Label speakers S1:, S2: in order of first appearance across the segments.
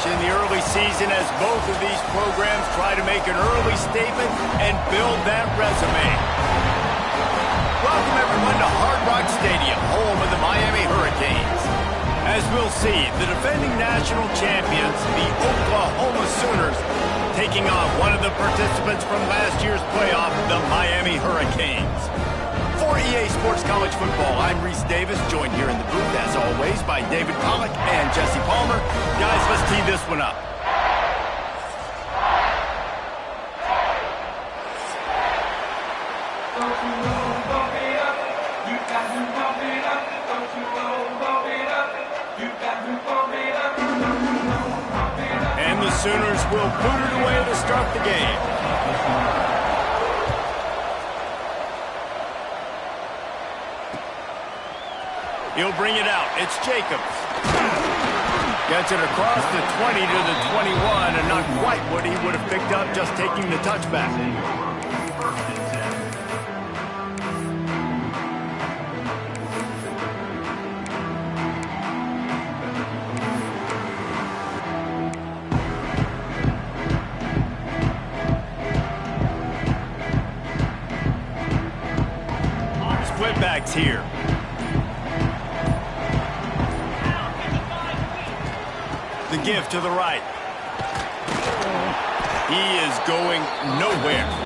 S1: in the early season as both of these programs try to make an early statement and build that resume. Welcome, everyone, to Hard Rock Stadium, home of the Miami Hurricanes. As we'll see, the defending national champions, the Oklahoma Sooners, taking on one of the participants from last year's playoff, the Miami Hurricanes. For EA Sports College Football, I'm Reese Davis, joined here in the booth, as always, by David Pollack and Jesse Palmer. Guys, let's tee this one up. And the Sooners will boot it away to start the game. He'll bring it out. It's Jacobs. Gets it across the 20 to the 21, and not quite what he would have picked up just taking the touchback. Split backs here. The give to the right. He is going nowhere.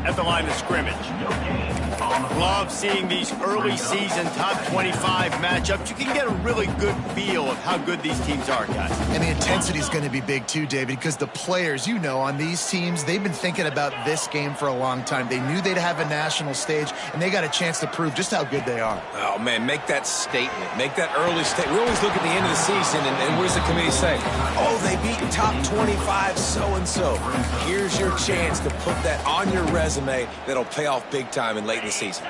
S1: At the line of scrimmage. Love seeing these early season top 25 matchups. You can get a really good feel of how good these teams are, guys.
S2: And the intensity is going to be big too, David, because the players, you know, on these teams, they've been thinking about this game for a long time. They knew they'd have a national stage, and they got a chance to prove just how good they are.
S3: Oh, man, make that statement. Make that early statement. We always look at the end of the season, and what does the committee say? Oh, they beat top 25 so-and-so. Here's your chance to put that on your resume that'll pay off big time in late in the season.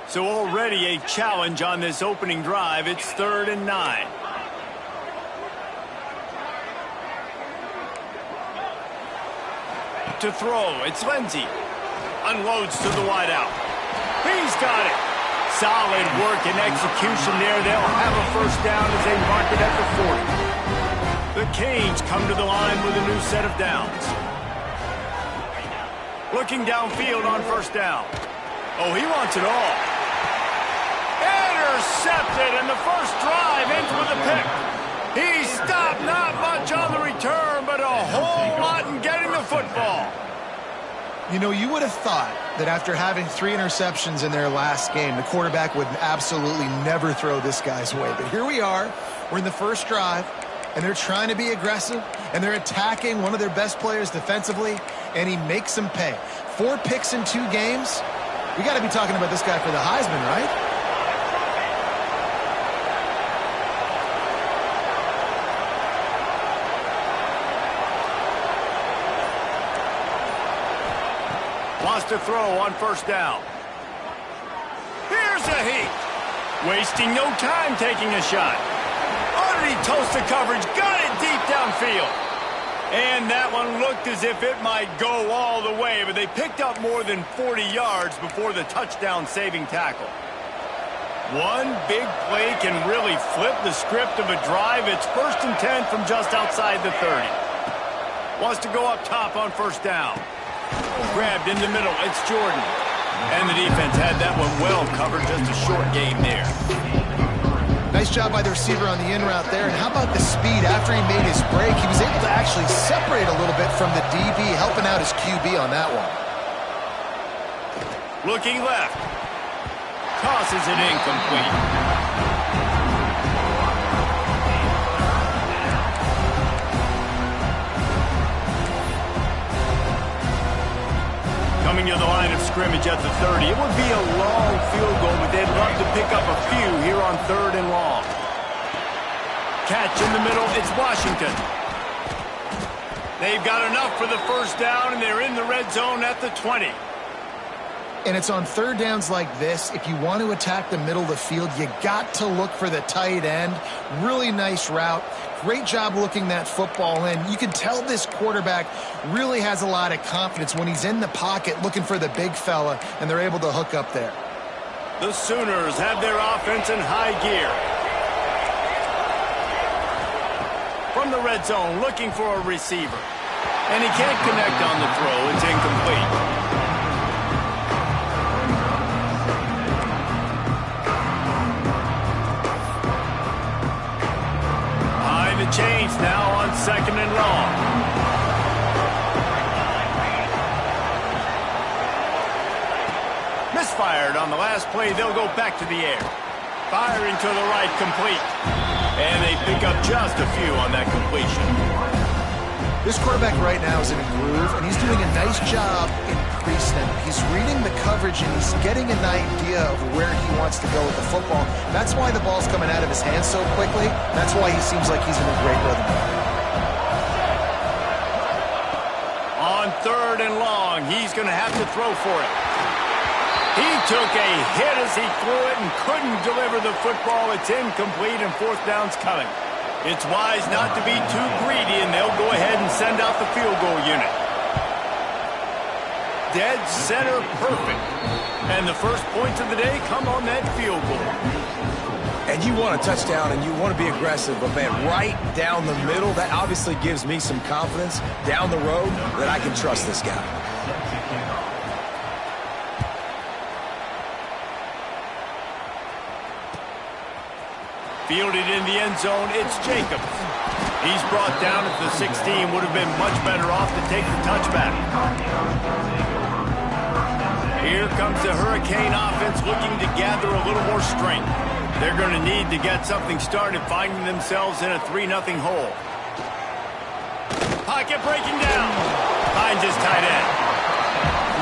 S1: So already a challenge on this opening drive. It's 3rd and 9. To throw, it's Lindsey. Unloads to the wideout. He's got it. Solid work and execution there. They'll have a first down as they mark it at the 40. The Canes come to the line with a new set of downs. Looking downfield on first down. Oh, he wants it all. Intercepted, and the first drive ends with a pick. He stopped, not much on the return, but a whole lot in getting the football.
S2: You know, you would have thought that after having 3 interceptions in their last game, the quarterback would absolutely never throw this guy's way. But here we are. We're in the first drive, and they're trying to be aggressive, and they're attacking one of their best players defensively, and he makes them pay. 4 picks in 2 games. We got to be talking about this guy for the Heisman, right?
S1: Wants to throw on first down. Here's a heat. Wasting no time taking a shot. Underneath toast the coverage. Got it deep downfield. And that one looked as if it might go all the way, but they picked up more than 40 yards before the touchdown-saving tackle. One big play can really flip the script of a drive. It's 1st and 10 from just outside the 30. Wants to go up top on first down. Grabbed in the middle. It's Jordan. And the defense had that one well covered. Just a short game there.
S2: Nice job by the receiver on the in route there. And how about the speed after he made his break? He was able to actually separate a little bit from the DB, helping out his QB on that one.
S1: Looking left. Tosses it incomplete. Coming to the line of scrimmage at the 30. It would be a long field goal, but they'd love to pick up a few here on 3rd and long. Catch in the middle. It's Washington. They've got enough for the first down, and they're in the red zone at the 20.
S2: And it's on third downs like this. If you want to attack the middle of the field, you got to look for the tight end. Really nice route. Great job looking that football in. You can tell this quarterback really has a lot of confidence when he's in the pocket looking for the big fella, and they're able to hook up there.
S1: The Sooners have their offense in high gear. From the red zone, looking for a receiver. And he can't connect on the throw. It's incomplete. Change now on 2nd and long. Misfired on the last play. They'll go back to the air. Firing to the right, complete. And they pick up just a few on that completion.
S2: This quarterback right now is in a groove, and he's doing a nice job increasing it. He's reading the coverage, and he's getting an idea of where he wants to go with the football. That's why the ball's coming out of his hands so quickly. That's why he seems like he's in a great rhythm.
S1: On 3rd and long, he's going to have to throw for it. He took a hit as he threw it and couldn't deliver the football. It's incomplete, and 4th down's coming. It's wise not to be too greedy, and they'll go ahead and send out the field goal unit. Dead center perfect. And the first points of the day come on that field goal.
S3: And you want a touchdown, and you want to be aggressive, but, man, right down the middle, that obviously gives me some confidence down the road that I can trust this guy.
S1: Fielded in the end zone, it's Jacobs. He's brought down at the 16. Would have been much better off to take the touchback. Here comes the Hurricane offense looking to gather a little more strength. They're going to need to get something started, finding themselves in a 3-0 hole. Pocket breaking down. Finds his tight end.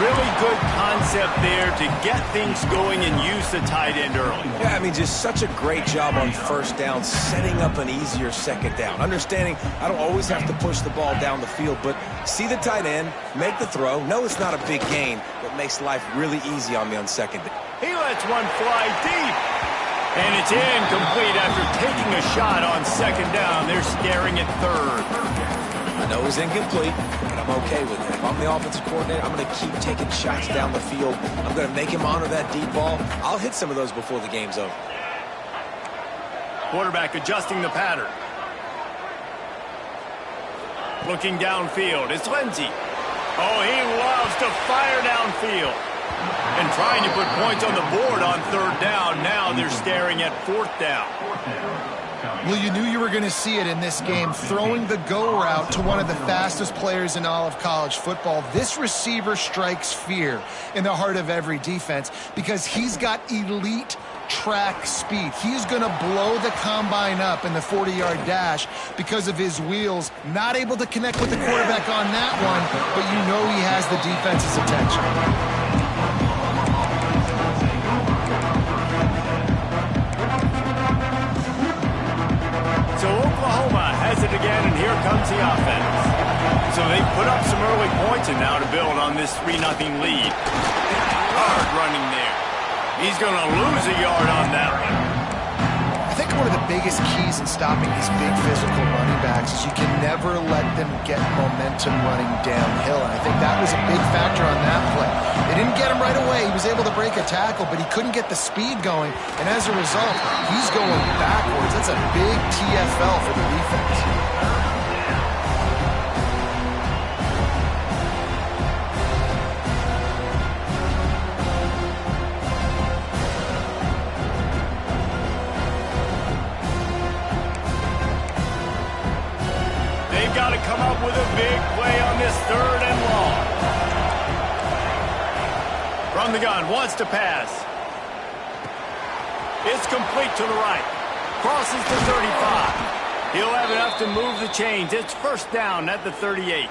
S1: Really good concept there to get things going and use the tight end early.
S3: Yeah, I mean, just such a great job on 1st down, setting up an easier 2nd down. Understanding I don't always have to push the ball down the field, but see the tight end, make the throw. No, it's not a big gain, but makes life really easy on me on 2nd down.
S1: He lets one fly deep. And it's incomplete after taking a shot on 2nd down. They're staring at 3rd.
S3: I know it's incomplete, but I'm okay with it. If I'm the offensive coordinator, I'm going to keep taking shots down the field. I'm going to make him honor that deep ball. I'll hit some of those before the game's over.
S1: Quarterback adjusting the pattern. Looking downfield, it's Lindsey. Oh, he loves to fire downfield. And trying to put points on the board on 3rd down. Now they're staring at 4th down.
S2: Well, you knew you were going to see it in this game, throwing the go route to one of the fastest players in all of college football. This receiver strikes fear in the heart of every defense because he's got elite track speed. He's going to blow the combine up in the 40-yard dash because of his wheels. Not able to connect with the quarterback on that one, but you know he has the defense's attention.
S1: So Oklahoma has it again, and here comes the offense. So they put up some early points, and now to build on this 3-0 lead. Hard running there. He's going to lose a yard on that one.
S2: I think one of the biggest keys in stopping these big physical running backs is you can never let them get momentum running downhill. And I think that was a big factor on that play. They didn't get him right away. He was able to break a tackle, but he couldn't get the speed going. And as a result, he's going backwards. That's a big TFL for the defense.
S1: Got to come up with a big play on this 3rd and long. From the gun, wants to pass. It's complete to the right. Crosses the 35. He'll have enough to move the chains. It's 1st down at the 38.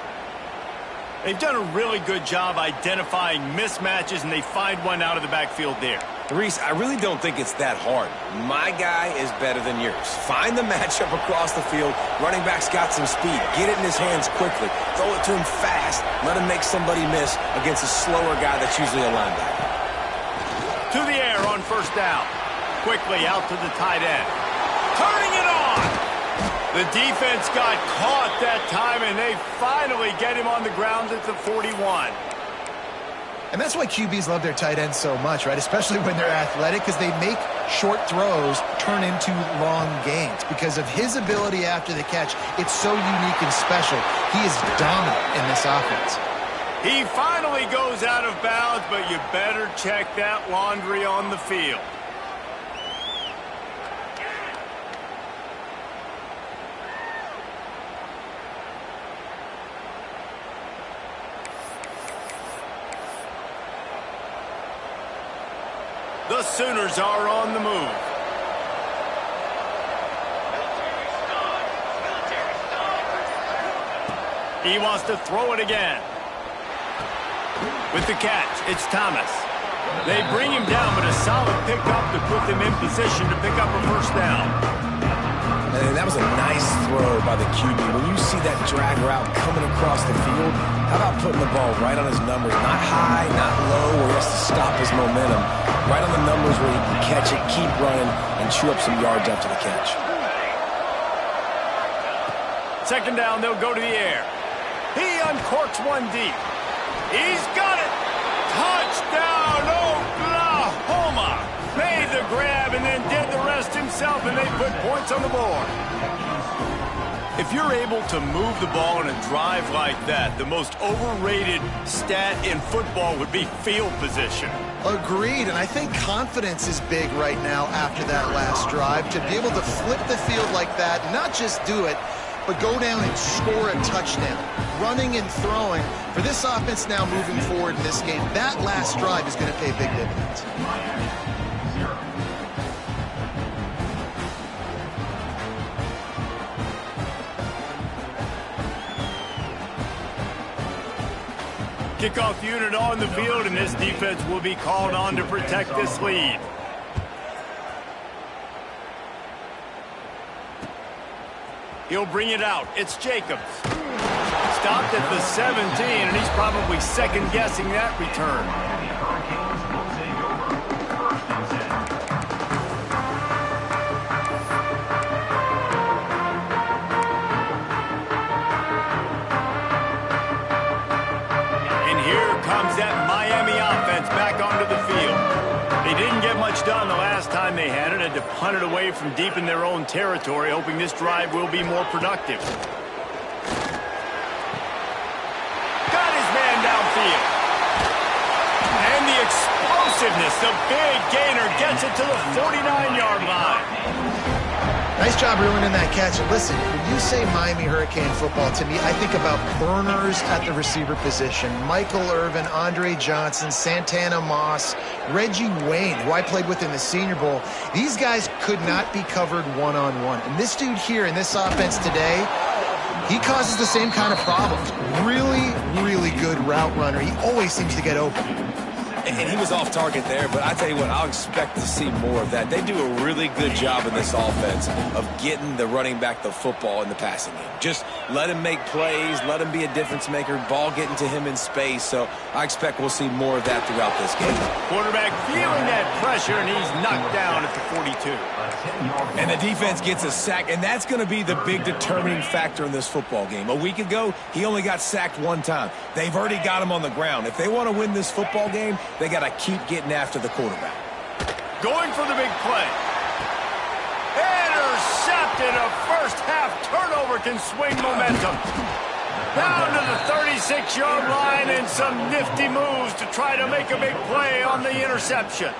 S1: They've done a really good job identifying mismatches, and they find one out of the backfield there.
S3: Reese, I really don't think it's that hard. My guy is better than yours. Find the matchup across the field. Running back's got some speed. Get it in his hands quickly. Throw it to him fast. Let him make somebody miss against a slower guy that's usually a linebacker.
S1: To the air on first down. Quickly out to the tight end. Turning it on. The defense got caught that time, and they finally get him on the ground at the 41.
S2: And that's why QBs love their tight ends so much, right? Especially when they're athletic, because they make short throws turn into long gains. Because of his ability after the catch, it's so unique and special. He is dominant in this offense.
S1: He finally goes out of bounds, but you better check that laundry on the field. The Sooners are on the move. He wants to throw it again. With the catch, it's Thomas. They bring him down, but a solid pickup to put them in position to pick up a first down.
S3: And that was a nice throw by the QB. When you see that drag route coming across the field, how about putting the ball right on his numbers? Not high, not low, where he has to stop his momentum. Right on the numbers where he can catch it, keep running, and chew up some yards after the catch.
S1: Second down, they'll go to the air. He uncorks one deep. He's got it. Touchdown, Oklahoma. Made the grab and then did the rest himself, and they put points on the board. If you're able to move the ball in a drive like that, the most overrated stat in football would be field position.
S2: Agreed, and I think confidence is big right now after that last drive. To be able to flip the field like that, not just do it, but go down and score a touchdown. Running and throwing. For this offense now moving forward in this game, that last drive is going to pay big dividends.
S1: Kickoff unit on the field, and this defense will be called on to protect this lead. He'll bring it out. It's Jacobs. Stopped at the 17, and he's probably second-guessing that return. And here comes that Miami offense back onto the field. They didn't get much done the last time they had it. Had to punt it away from deep in their own territory, hoping this drive will be more productive. Got his man downfield. And the explosiveness, the big gainer gets it to the 49-yard line.
S2: Nice job reeling in that catch. And listen, when you say Miami Hurricane football, to me, I think about burners at the receiver position. Michael Irvin, Andre Johnson, Santana Moss, Reggie Wayne, who I played with in the Senior Bowl. These guys could not be covered one-on-one. And this dude here in this offense today, he causes the same kind of problems. Really, really good route runner. He always seems to get open.
S3: And he was off target there, but I tell you what, I'll expect to see more of that. They do a really good job in this offense of getting the running back the football in the passing game. Just let him make plays, let him be a difference maker, ball getting to him in space. So I expect we'll see more of that throughout this game.
S1: Quarterback feeling that pressure, and he's knocked down at the 42.
S3: And the defense gets a sack, and that's going to be the big determining factor in this football game. A week ago, he only got sacked one time. They've already got him on the ground. If they want to win this football game, they got to keep getting after the quarterback.
S1: Going for the big play. Intercepted. A first-half turnover can swing momentum. Down to the 36-yard line, and some nifty moves to try to make a big play on the interception.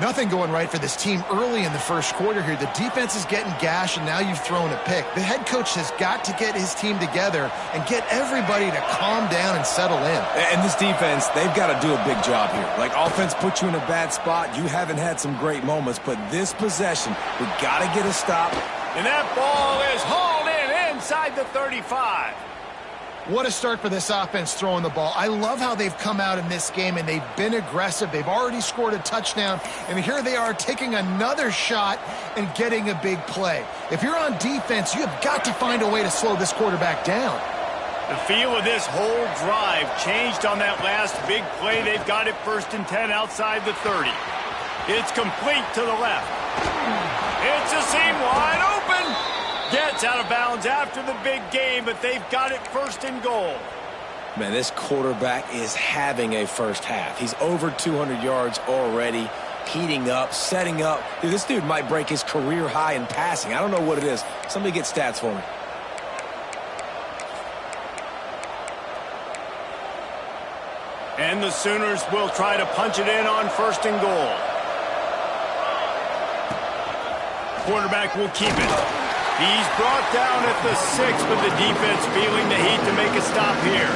S2: Nothing going right for this team early in the first quarter here. The defense is getting gashed, and now you've thrown a pick. The head coach has got to get his team together and get everybody to calm down and settle in.
S3: And this defense, they've got to do a big job here. Like, offense puts you in a bad spot. You haven't had some great moments, but this possession, we got to get a stop.
S1: And that ball is hauled in inside the 35.
S2: What a start for this offense throwing the ball. I love how they've come out in this game, and they've been aggressive. They've already scored a touchdown, and here they are taking another shot and getting a big play. If you're on defense, you have got to find a way to slow this quarterback down.
S1: The feel of this whole drive changed on that last big play. They've got it 1st and 10 outside the 30. It's complete to the left. It's a seam wide open. Gets out of bounds after the big game, but they've got it first and goal.
S3: Man, this quarterback is having a first half. He's over 200 yards already, heating up, setting up. Dude, this dude might break his career high in passing. I don't know what it is. Somebody get stats for me.
S1: And the Sooners will try to punch it in on first and goal. Quarterback will keep it. He's brought down at the 6, but the defense feeling the heat to make a stop here.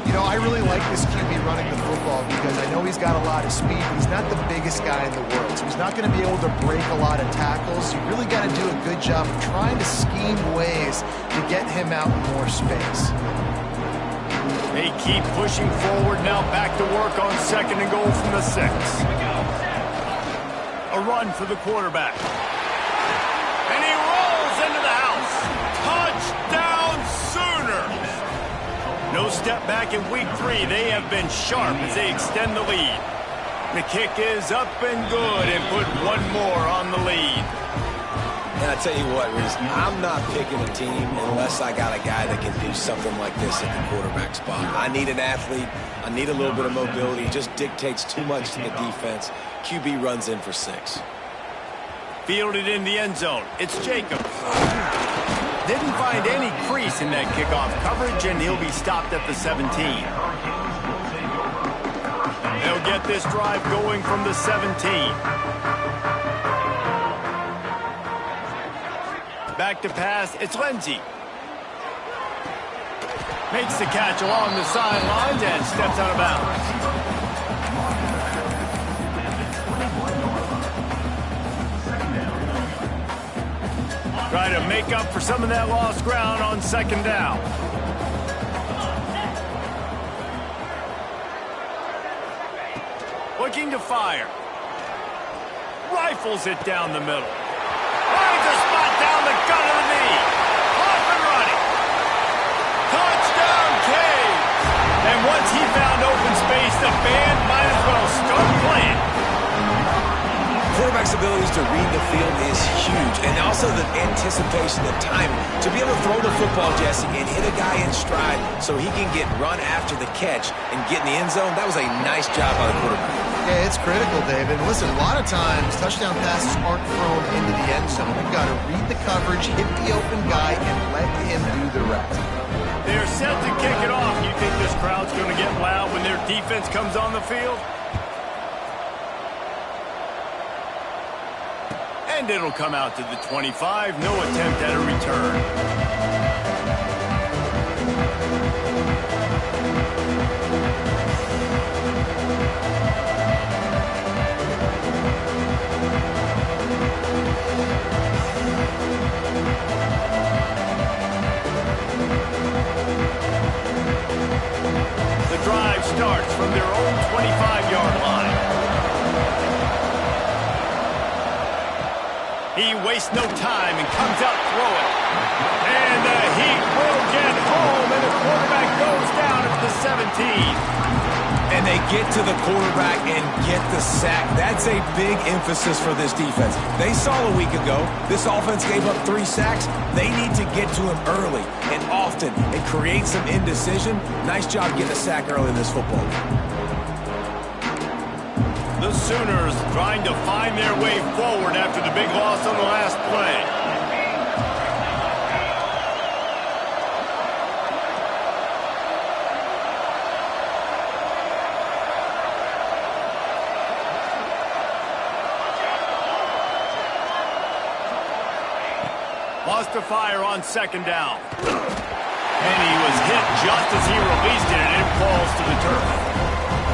S2: You know, I really like this QB running the football because I know he's got a lot of speed, but he's not the biggest guy in the world. So he's not going to be able to break a lot of tackles. You really got to do a good job of trying to scheme ways to get him out in more space.
S1: They keep pushing forward now, back to work on second and goal from the 6. A run for the quarterback. And he rolls into the house. Touchdown Sooners! No step back in week 3. They have been sharp as they extend the lead. The kick is up and good and put one more on the lead.
S3: And I tell you what, Reese, I'm not picking a team unless I got a guy that can do something like this at the quarterback spot. I need an athlete. I need a little bit of mobility. It just dictates too much to the defense. QB runs in for 6.
S1: Fielded in the end zone. It's Jacobs. Didn't find any crease in that kickoff coverage, and he'll be stopped at the 17. They'll get this drive going from the 17. Back to pass, it's Lindsey. Makes the catch along the sidelines and steps out of bounds. Try to make up for some of that lost ground on second down. Looking to fire. Rifles it down the middle. Finds a spot down the gut of the knee. Off and running. Touchdown, Caves. And once he found open space, the band might as well start playing.
S3: Quarterback's abilities to read the field is huge, and also the anticipation, the timing. To be able to throw the football, Jesse, and hit a guy in stride so he can get run after the catch and get in the end zone, that was a nice job by the quarterback.
S2: Yeah, it's critical, David. Listen, a lot of times touchdown passes aren't thrown into the end zone. You've got to read the coverage, hit the open guy, and let him do the rest.
S1: They're set to kick it off. You think this crowd's going to get loud when their defense comes on the field? And it'll come out to the 25. No attempt at a return. The drive starts from their own 25-yard line. He wastes no time and comes out throwing. And the Heat will get home, and the quarterback goes down at the 17.
S3: And they get to the quarterback and get the sack. That's a big emphasis for this defense. They saw a week ago, this offense gave up 3 sacks. They need to get to him early and often and create some indecision. Nice job getting a sack early in this football game.
S1: The Sooners trying to find their way forward after the big loss on the last play. Lost to fire on second down. And he was hit just as he released it, and it falls to the turf.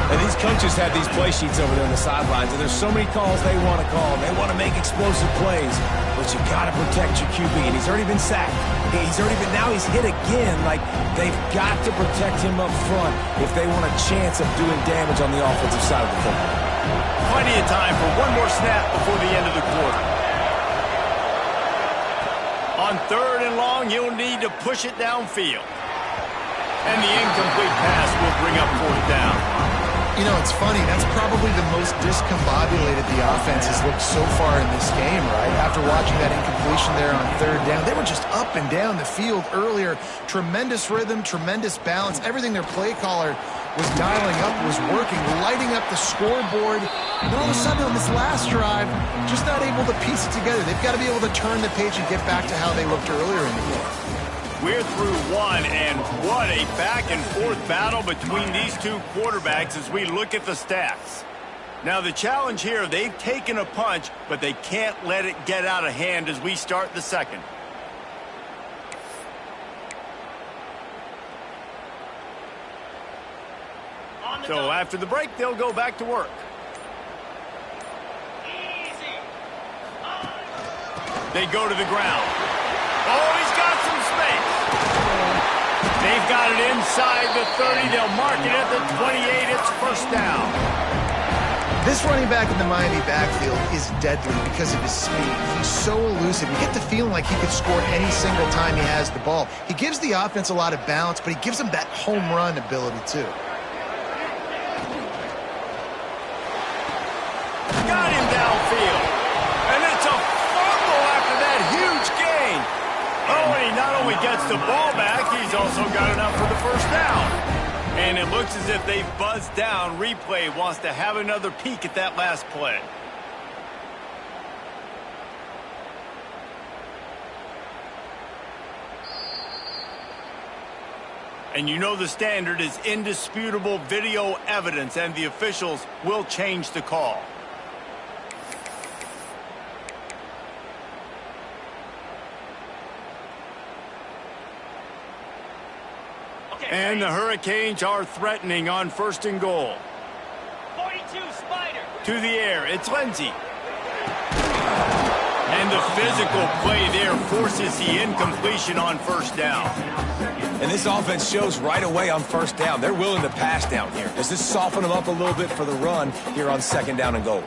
S3: And these coaches have these play sheets over there on the sidelines, and there's so many calls they want to call. They want to make explosive plays, but you got to protect your QB, and he's already been sacked. Now he's hit again. Like, they've got to protect him up front if they want a chance of doing damage on the offensive side of the football.
S1: Plenty of time for one more snap before the end of the quarter. On third and long, he'll need to push it downfield. And the incomplete pass will bring up fourth down.
S2: You know, it's funny. That's probably the most discombobulated the offense has looked so far in this game, right? After watching that incompletion there on third down, they were just up and down the field earlier. Tremendous rhythm, tremendous balance. Everything their play caller was dialing up was working, lighting up the scoreboard. And all of a sudden on this last drive, just not able to piece it together. They've got to be able to turn the page and get back to how they looked earlier in the game.
S1: We're through one, and what a back-and-forth battle between these two quarterbacks as we look at the stats. Now, the challenge here, they've taken a punch, but they can't let it get out of hand as we start the second. So after the break, they'll go back to work. They go to the ground. Oh, he's got some space. They've got it inside the 30. They'll mark it at the 28. It's first down.
S2: This running back in the Miami backfield is deadly because of his speed. He's so elusive. You get the feeling like he could score any single time he has the ball. He gives the offense a lot of balance, but he gives them that home run ability too.
S1: Got him downfield. And it's a fumble after that huge gain. Oh, and he not only gets the ball back, he's also got enough for the first down. And it looks as if they've buzzed down. Replay wants to have another peek at that last play. And you know the standard is indisputable video evidence, and the officials will change the call. And the Hurricanes are threatening on first and goal.
S4: 42 Spider.
S1: To the air, it's Lindsey. And the physical play there forces the incompletion on first down.
S3: And this offense shows right away on first down. They're willing to pass down here. Does this soften them up a little bit for the run here on second down and goal?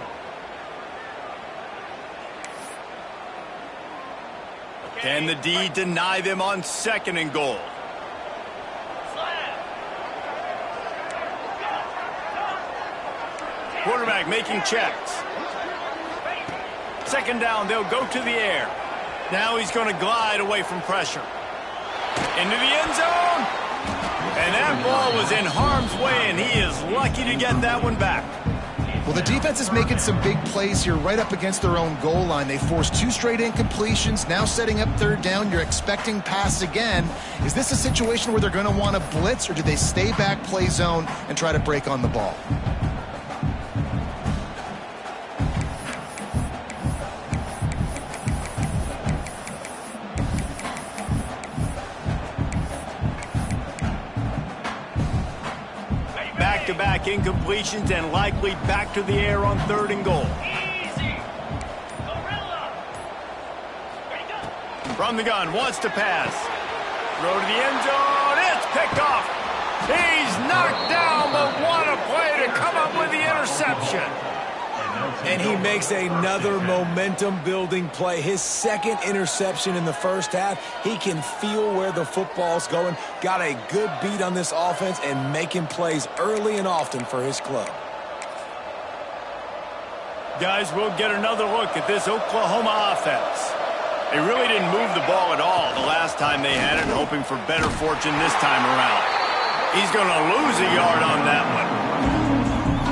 S1: Can the D deny them on second and goal? Quarterback making checks. Second down, they'll go to the air. Now he's going to glide away from pressure. Into the end zone. And that ball was in harm's way, and he is lucky to get that one back.
S2: Well, the defense is making some big plays here right up against their own goal line. They forced 2 straight incompletions, now setting up third down. You're expecting pass again. Is this a situation where they're going to want to blitz, or do they stay back, play zone, and try to break on the ball?
S1: Back-to-back incompletions and likely back to the air on third and goal.
S4: Easy. Gorilla. Ready, go.
S1: From the gun, wants to pass. Throw to the end zone. It's picked off. He's knocked down, but what a play to come up with the interception.
S3: And he makes another momentum-building play. His second interception in the first half. He can feel where the football's going. Got a good beat on this offense and making plays early and often for his club.
S1: Guys, we'll get another look at this Oklahoma offense. They really didn't move the ball at all the last time they had it, hoping for better fortune this time around. He's going to lose a yard on that one.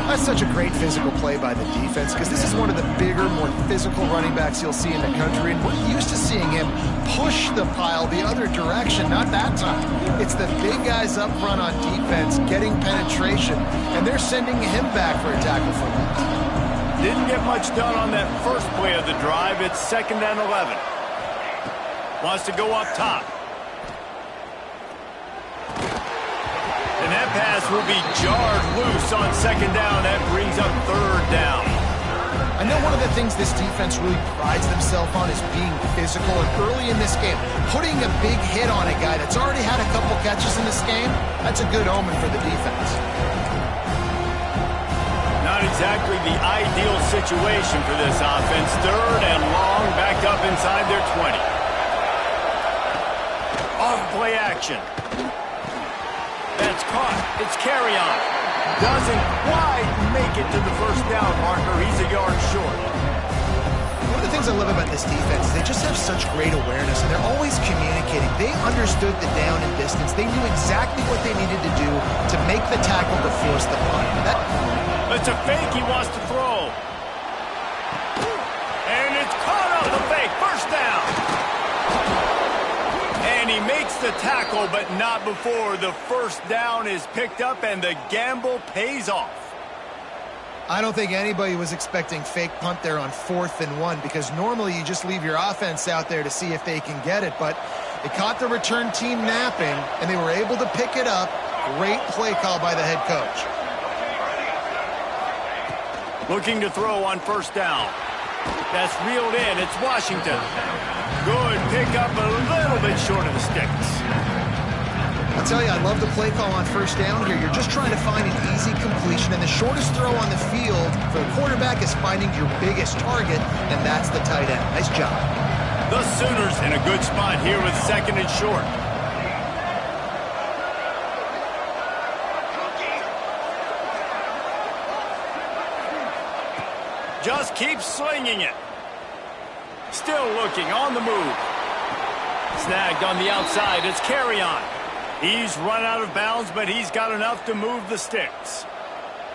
S2: That's such a great physical play by the defense because this is one of the bigger, more physical running backs you'll see in the country. And we're used to seeing him push the pile the other direction, not that time. It's the big guys up front on defense getting penetration, and they're sending him back for a tackle for loss.
S1: Didn't get much done on that first play of the drive. It's second and 11. Wants to go up top. And that pass will be jarred loose on second down. That brings up third down.
S2: I know one of the things this defense really prides themselves on is being physical. And early in this game, putting a big hit on a guy that's already had a couple catches in this game, that's a good omen for the defense.
S1: Not exactly the ideal situation for this offense. Third and long, back up inside their 20. Off play action. That's caught. It's carry on. Doesn't quite make it to the first down marker. He's a yard short.
S2: One of the things I love about this defense is they just have such great awareness, and they're always communicating. They understood the down and distance. They knew exactly what they needed to do to make the tackle to force the punt.
S1: It's a fake he wants to throw. And it's caught on the fake. First down. And he makes the tackle, but not before the first down is picked up and the gamble pays off.
S2: I don't think anybody was expecting fake punt there on 4th and 1, because normally you just leave your offense out there to see if they can get it. But it caught the return team napping, and they were able to pick it up. Great play call by the head coach.
S1: Looking to throw on first down. That's reeled in. It's Washington. Good pickup, a little bit short of the sticks.
S2: I'll tell you, I love the play call on first down here. You're just trying to find an easy completion, and the shortest throw on the field for the quarterback is finding your biggest target, and that's the tight end. Nice job.
S1: The Sooners in a good spot here with 2nd and short. Just keep slinging it. Still looking on the move. Snagged on the outside. It's Carrion. He's run out of bounds, but he's got enough to move the sticks.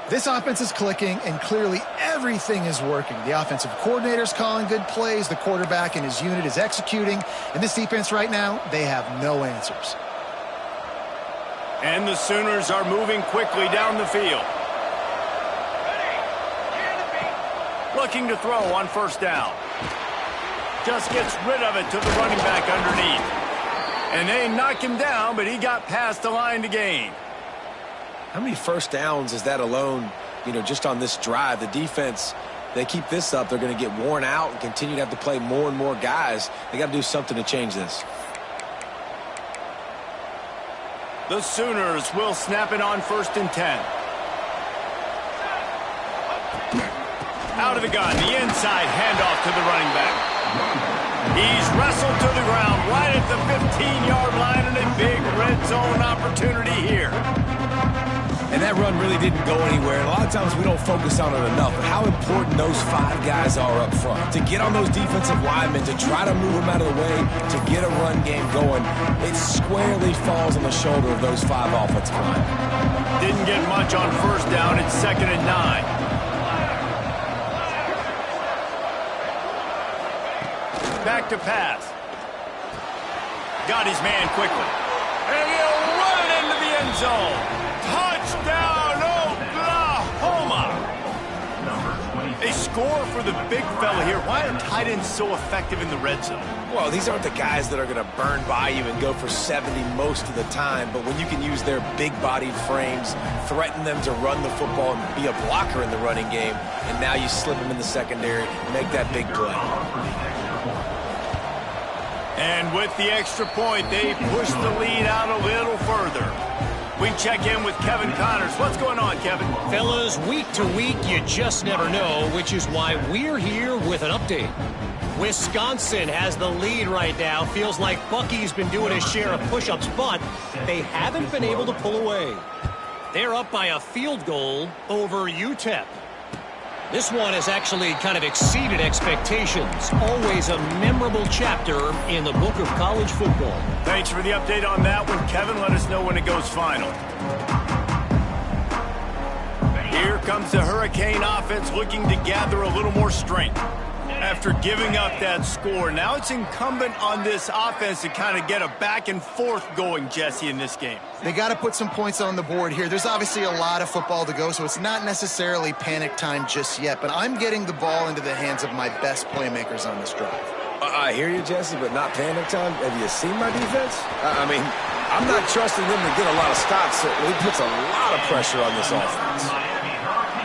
S2: This offense is clicking, and clearly everything is working. The offensive coordinator's calling good plays. The quarterback and his unit is executing. And this defense right now, they have no answers.
S1: And the Sooners are moving quickly down the field. Looking to throw on first down. Just gets rid of it to the running back underneath. And they knock him down, but he got past the line to gain.
S3: How many first downs is that alone, just on this drive? The defense, they keep this up, they're going to get worn out and continue to have to play more and more guys. They got to do something to change this.
S1: The Sooners will snap it on 1st and 10. Out of the gun, the inside handoff to the running back. He's wrestled to the ground right at the 15-yard line, and a big red zone opportunity here.
S3: And that run really didn't go anywhere. And a lot of times we don't focus on it enough, but how important those 5 guys are up front. To get on those defensive linemen, to try to move them out of the way, to get a run game going, it squarely falls on the shoulder of those 5 offensive linemen.
S1: Didn't get much on first down. It's 2nd and 9. Back to pass. Got his man quickly. And he'll run it into the end zone. Touchdown, Oklahoma. A score for the big fella here. Why are tight ends so effective in the red zone?
S3: Well, these aren't the guys that are going to burn by you and go for 70 most of the time, but when you can use their big-bodied frames, threaten them to run the football and be a blocker in the running game, and now you slip them in the secondary, make that big play.
S1: And with the extra point, they push the lead out a little further. We check in with Kevin Connors. What's going on, Kevin?
S5: Fellas, week to week, you just never know, which is why we're here with an update. Wisconsin has the lead right now. Feels like Bucky's been doing his share of push-ups, but they haven't been able to pull away. They're up by a field goal over UTEP. This one has actually kind of exceeded expectations. Always a memorable chapter in the book of college football.
S1: Thanks for the update on that one, Kevin. Let us know when it goes final. Here comes the Hurricane offense looking to gather a little more strength. After giving up that score, now it's incumbent on this offense to kind of get a back and forth going, Jesse, in this game.
S2: They got to put some points on the board here. There's obviously a lot of football to go, so it's not necessarily panic time just yet, but I'm getting the ball into the hands of my best playmakers on this drive.
S3: I hear you, Jesse, but not panic time. Have you seen my defense? I mean, I'm not trusting them to get a lot of stops, so it puts a lot of pressure on this offense.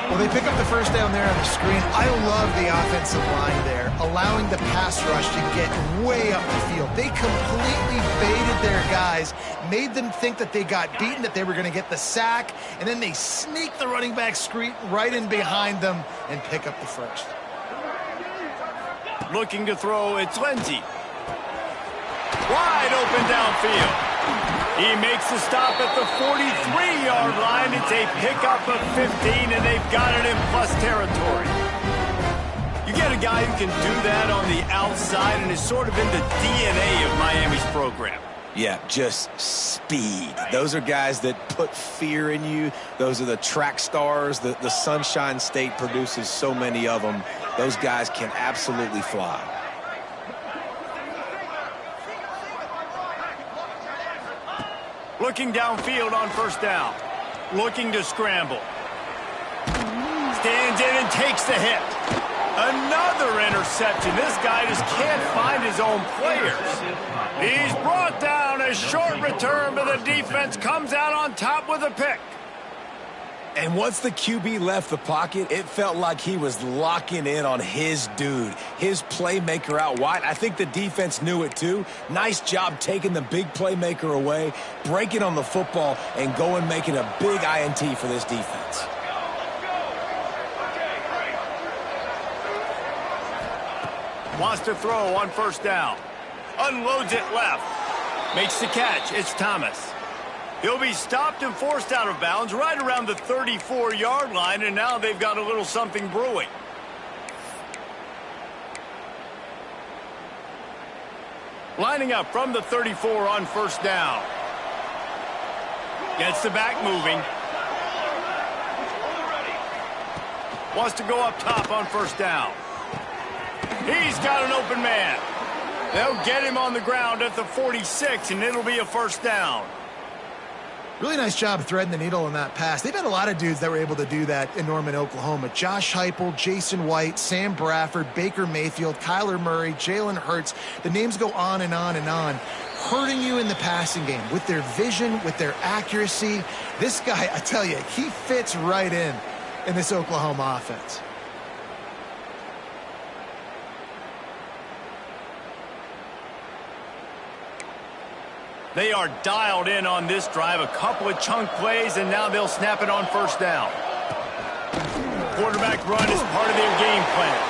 S2: Well, they pick up the first down there on the screen. I love the offensive line there, allowing the pass rush to get way up the field. They completely baited their guys, made them think that they got beaten, that they were going to get the sack, and then they sneak the running back screen right in behind them and pick up the first.
S1: Looking to throw, it's Lindsey. Wide open downfield. He makes the stop at the 43-yard line. It's a pickup of 15, and they've got it in plus territory. You get a guy who can do that on the outside and is sort of in the DNA of Miami's program.
S3: Yeah, just speed. Those are guys that put fear in you. Those are the track stars. The Sunshine State produces so many of them. Those guys can absolutely fly.
S1: Looking downfield on first down. Looking to scramble. Stands in and takes the hit. Another interception. This guy just can't find his own players. He's brought down. A short return, but the defense comes out on top with a pick.
S3: And once the QB left the pocket, it felt like he was locking in on his dude, his playmaker out wide. I think the defense knew it too. Nice job taking the big playmaker away, breaking on the football, and going making a big INT for this defense.
S1: Wants to throw on first down. Unloads it left. Makes the catch. It's Thomas. He'll be stopped and forced out of bounds right around the 34-yard line, and now they've got a little something brewing. Lining up from the 34 on first down. Gets the back moving. Wants to go up top on first down. He's got an open man. They'll get him on the ground at the 46, and it'll be a first down.
S2: Really nice job threading the needle on that pass. They've had a lot of dudes that were able to do that in Norman, Oklahoma. Josh Heupel, Jason White, Sam Bradford, Baker Mayfield, Kyler Murray, Jalen Hurts. The names go on and on and on. Hurting you in the passing game with their vision, with their accuracy. This guy, I tell you, he fits right in this Oklahoma offense.
S1: They are dialed in on this drive. A couple of chunk plays, and now they'll snap it on first down. Quarterback run is part of their game plan.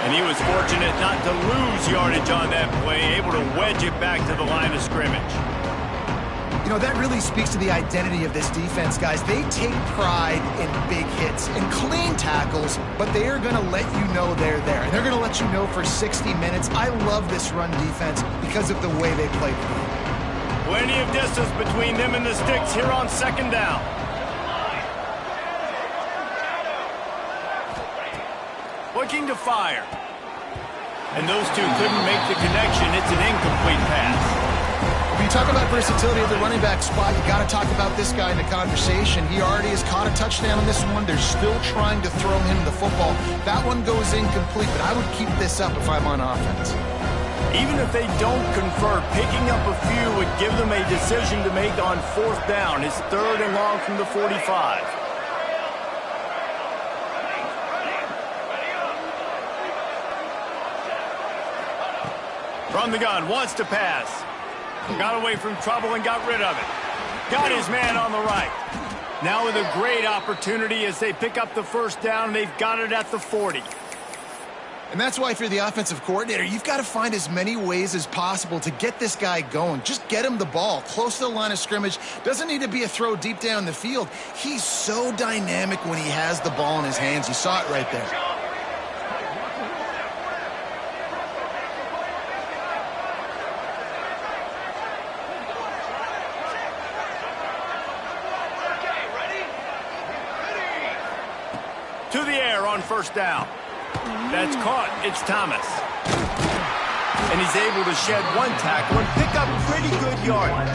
S1: And he was fortunate not to lose yardage on that play, able to wedge it back to the line of scrimmage.
S2: You know, that really speaks to the identity of this defense, guys. They take pride in big hits and clean tackles, but they are going to let you know they're there. And they're going to let you know for 60 minutes. I love this run defense because of the way they play the game.
S1: Plenty of distance between them and the sticks here on second down. Looking to fire. And those two couldn't make the connection. It's an incomplete pass.
S2: When you talk about versatility of the running back spot, you got to talk about this guy in the conversation. He already has caught a touchdown on this one. They're still trying to throw him the football. That one goes incomplete, but I would keep this up if I'm on offense.
S1: Even if they don't convert, picking up a few would give them a decision to make on fourth down. It's third and long from the 45. From the gun, wants to pass. Got away from trouble and got rid of it. Got his man on the right. Now with a great opportunity as they pick up the first down. They've got it at the 40.
S2: And that's why if you're the offensive coordinator, you've got to find as many ways as possible to get this guy going. Just get him the ball close to the line of scrimmage. Doesn't need to be a throw deep down the field. He's so dynamic when he has the ball in his hands. You saw it right there.
S1: To the air on first down. That's caught. It's Thomas. And he's able to shed one tackle and pick up pretty good yardage.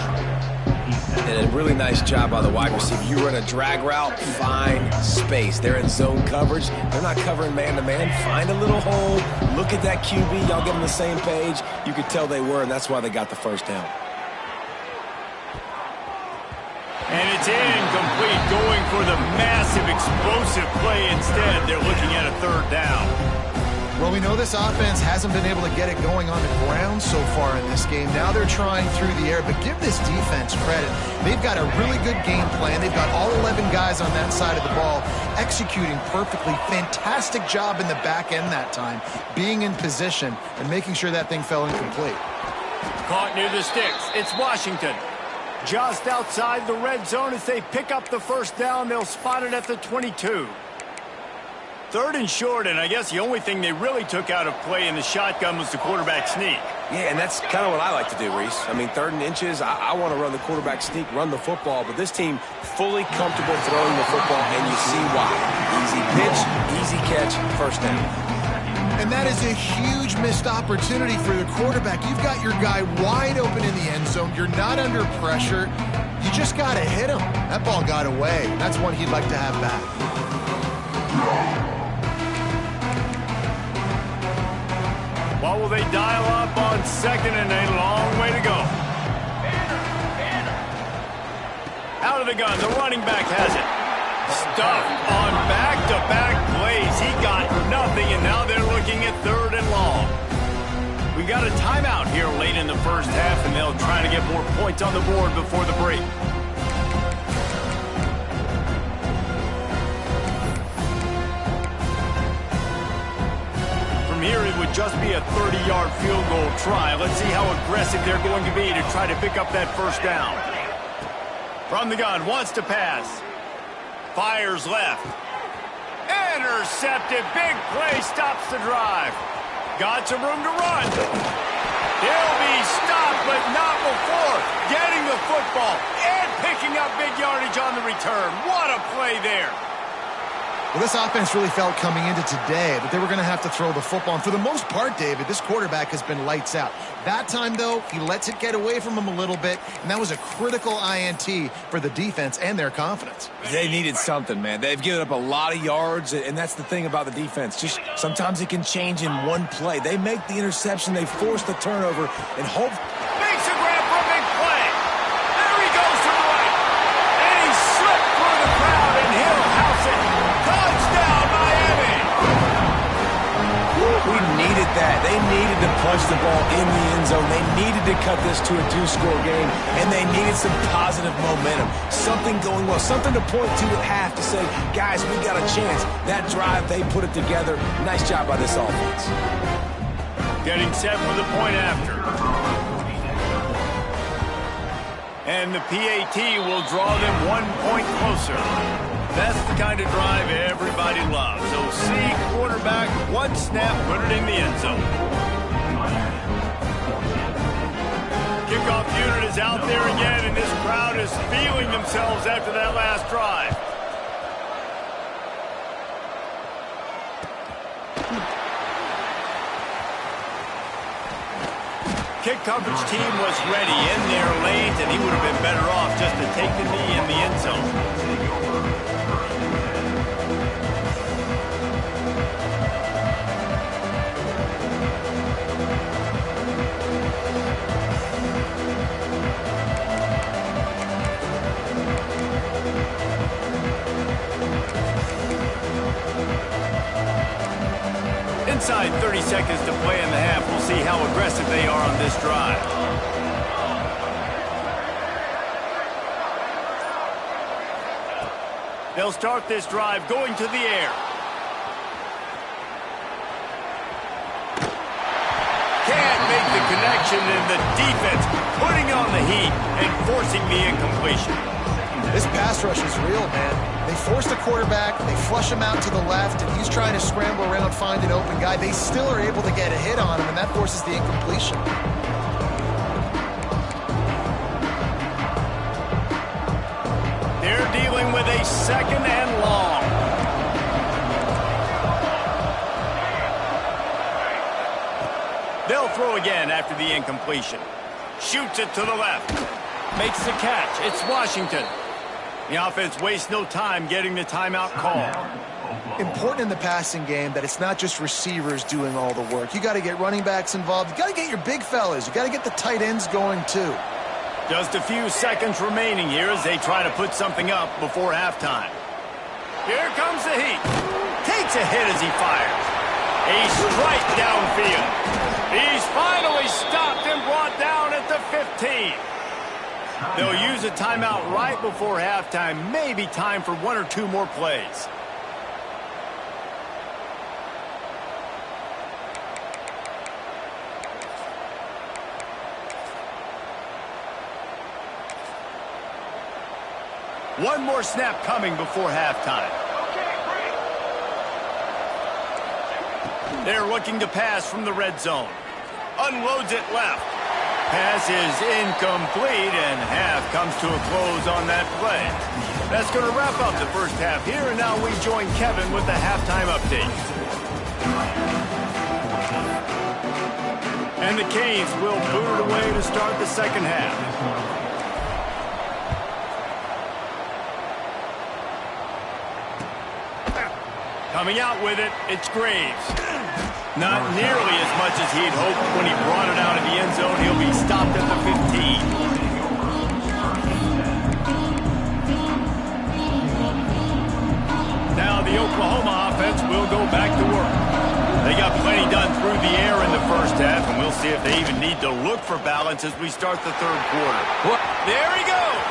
S3: And a really nice job by the wide receiver. You run a drag route, find space. They're in zone coverage. They're not covering man-to-man. Find a little hole. Look at that QB. Y'all get on the same page. You could tell they were, and that's why they got the first down.
S1: And it's incomplete, going for the massive explosive play instead. They're looking at a third down.
S2: Well, we know this offense hasn't been able to get it going on the ground so far in this game. Now they're trying through the air, but give this defense credit. They've got a really good game plan. They've got all 11 guys on that side of the ball executing perfectly. Fantastic job in the back end that time, being in position and making sure that thing fell incomplete.
S1: Caught near the sticks. It's Washington. Just outside the red zone as they pick up the first down. They'll spot it at the 22. 3rd and short, and I guess the only thing they really took out of play in the shotgun was the quarterback sneak.
S3: Yeah, and that's kind of what I like to do, Reese. I mean, 3rd and inches, I want to run the quarterback sneak, run the football, but this team fully comfortable throwing the football, and you see why. Easy pitch, easy catch, first down.
S2: And that is a huge missed opportunity for the quarterback. You've got your guy wide open in the end zone. You're not under pressure. You just got to hit him. That ball got away. That's one he'd like to have back.
S1: What will they dial up on 2nd and a long way to go? Out of the gun, the running back has it. Stuffed on back-to-back plays. He got nothing, and now they're looking at 3rd and long. We got a timeout here late in the first half, and they'll try to get more points on the board before the break. From here, it would just be a 30-yard field goal try. Let's see how aggressive they're going to be to try to pick up that first down. From the gun, wants to pass. Fires left. Intercepted. Big play stops the drive. Got some room to run. He'll be stopped, but not before getting the football and picking up big yardage on the return. What a play there.
S2: Well, this offense really felt coming into today that they were going to have to throw the football. And for the most part, David, this quarterback has been lights out. That time, though, he lets it get away from him a little bit, and that was a critical INT for the defense and their confidence.
S3: They needed something, man. They've given up a lot of yards, and that's the thing about the defense. Just sometimes it can change in one play. They make the interception, they force the turnover, and hope.
S1: Makes a grab for a big play. There he goes to the right. And he slipped through the crowd, and he'll house it. Touchdown, Miami.
S3: We needed that. They needed to punch the ball in the end zone. They needed to cut this to a 2-score game, and they needed some positive momentum. Something going well, something to point to at half to say, guys, we got a chance. That drive, they put it together. Nice job by this offense.
S1: Getting set for the point after. And the PAT will draw them 1 point closer. That's the kind of drive everybody loves. So see quarterback, one snap, put it in the end zone. Kickoff unit is out there again, and this crowd is feeling themselves after that last drive. Kick coverage team was ready in their lanes, and he would have been better off just to take the knee in the end zone. Inside 30 seconds to play in the half. We'll see how aggressive they are on this drive. They'll start this drive going to the air. Can't make the connection, and the defense putting on the heat and forcing the incompletion.
S2: This pass rush is real, man. They force the quarterback, they flush him out to the left, and he's trying to scramble around, find an open guy. They still are able to get a hit on him, and that forces the incompletion.
S1: They're dealing with a 2nd and long. They'll throw again after the incompletion. Shoots it to the left. Makes the catch. It's Washington. The offense wastes no time getting the timeout call.
S2: Important in the passing game that it's not just receivers doing all the work. You got to get running backs involved. You got to get your big fellas. You got to get the tight ends going too.
S1: Just a few seconds remaining here as they try to put something up before halftime. Here comes the heat. Takes a hit as he fires. A strike downfield. He's finally stopped and brought down at the 15. They'll use a timeout right before halftime. Maybe time for 1 or 2 more plays. One more snap coming before halftime. They're looking to pass from the red zone. Unloads it left. Pass is incomplete, and half comes to a close on that play. That's going to wrap up the first half here, and now we join Kevin with the halftime update. And the Canes will boot it away to start the second half. Coming out with it, it's Graves. Not nearly as much as he'd hoped when he brought it out of the end zone. He'll be stopped at the 15. Now the Oklahoma offense will go back to work. They got plenty done through the air in the first half, and we'll see if they even need to look for balance as we start the third quarter. There he goes!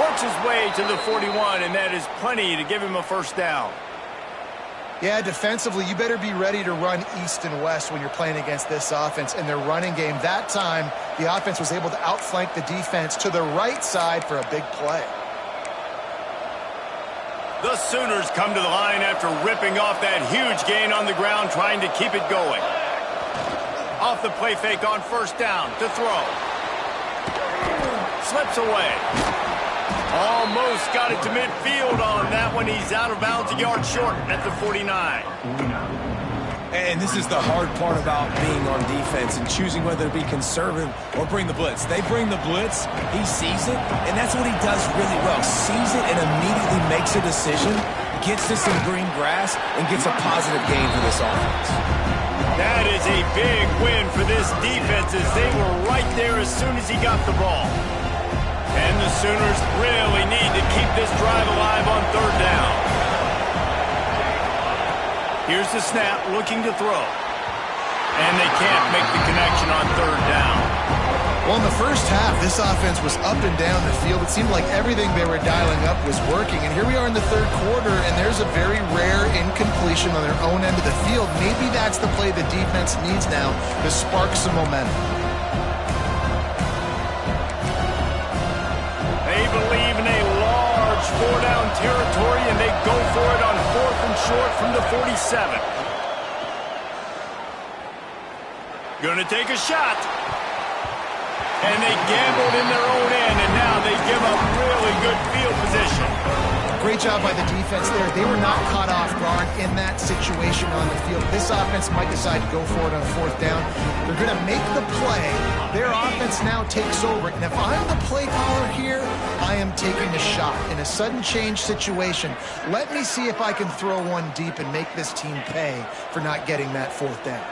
S1: Works his way to the 41, and that is plenty to give him a first down.
S2: Yeah, defensively, you better be ready to run east and west when you're playing against this offense and their running game. That time, the offense was able to outflank the defense to the right side for a big play.
S1: The Sooners come to the line after ripping off that huge gain on the ground, trying to keep it going. Off the play fake on first down to throw. Slips away. Almost got it to midfield on that one. He's out of bounds, a yard short at the 49.
S3: And this is the hard part about being on defense and choosing whether to be conservative or bring the blitz. They bring the blitz, he sees it, and that's what he does really well. Sees it and immediately makes a decision, gets to some green grass, and gets a positive gain for this offense.
S1: That is a big win for this defense as they were right there as soon as he got the ball. And the Sooners really need to keep this drive alive on third down. Here's the snap, looking to throw. And they can't make the connection on third down.
S2: Well, in the first half, this offense was up and down the field. It seemed like everything they were dialing up was working. And here we are in the third quarter, and there's a very rare incompletion on their own end of the field. Maybe that's the play the defense needs now to spark some momentum.
S1: They believe in a large four-down territory, and they go for it on fourth and short from the 47. Gonna take a shot. And they gambled in their own end, and now they give up really good field position.
S2: Great job by the defense there. They were not caught off guard in that situation on the field. This offense might decide to go for it on fourth down. They're going to make the play. Their offense now takes over. And if I'm the play caller here, I am taking a shot. In a sudden change situation, let me see if I can throw one deep and make this team pay for not getting that fourth down.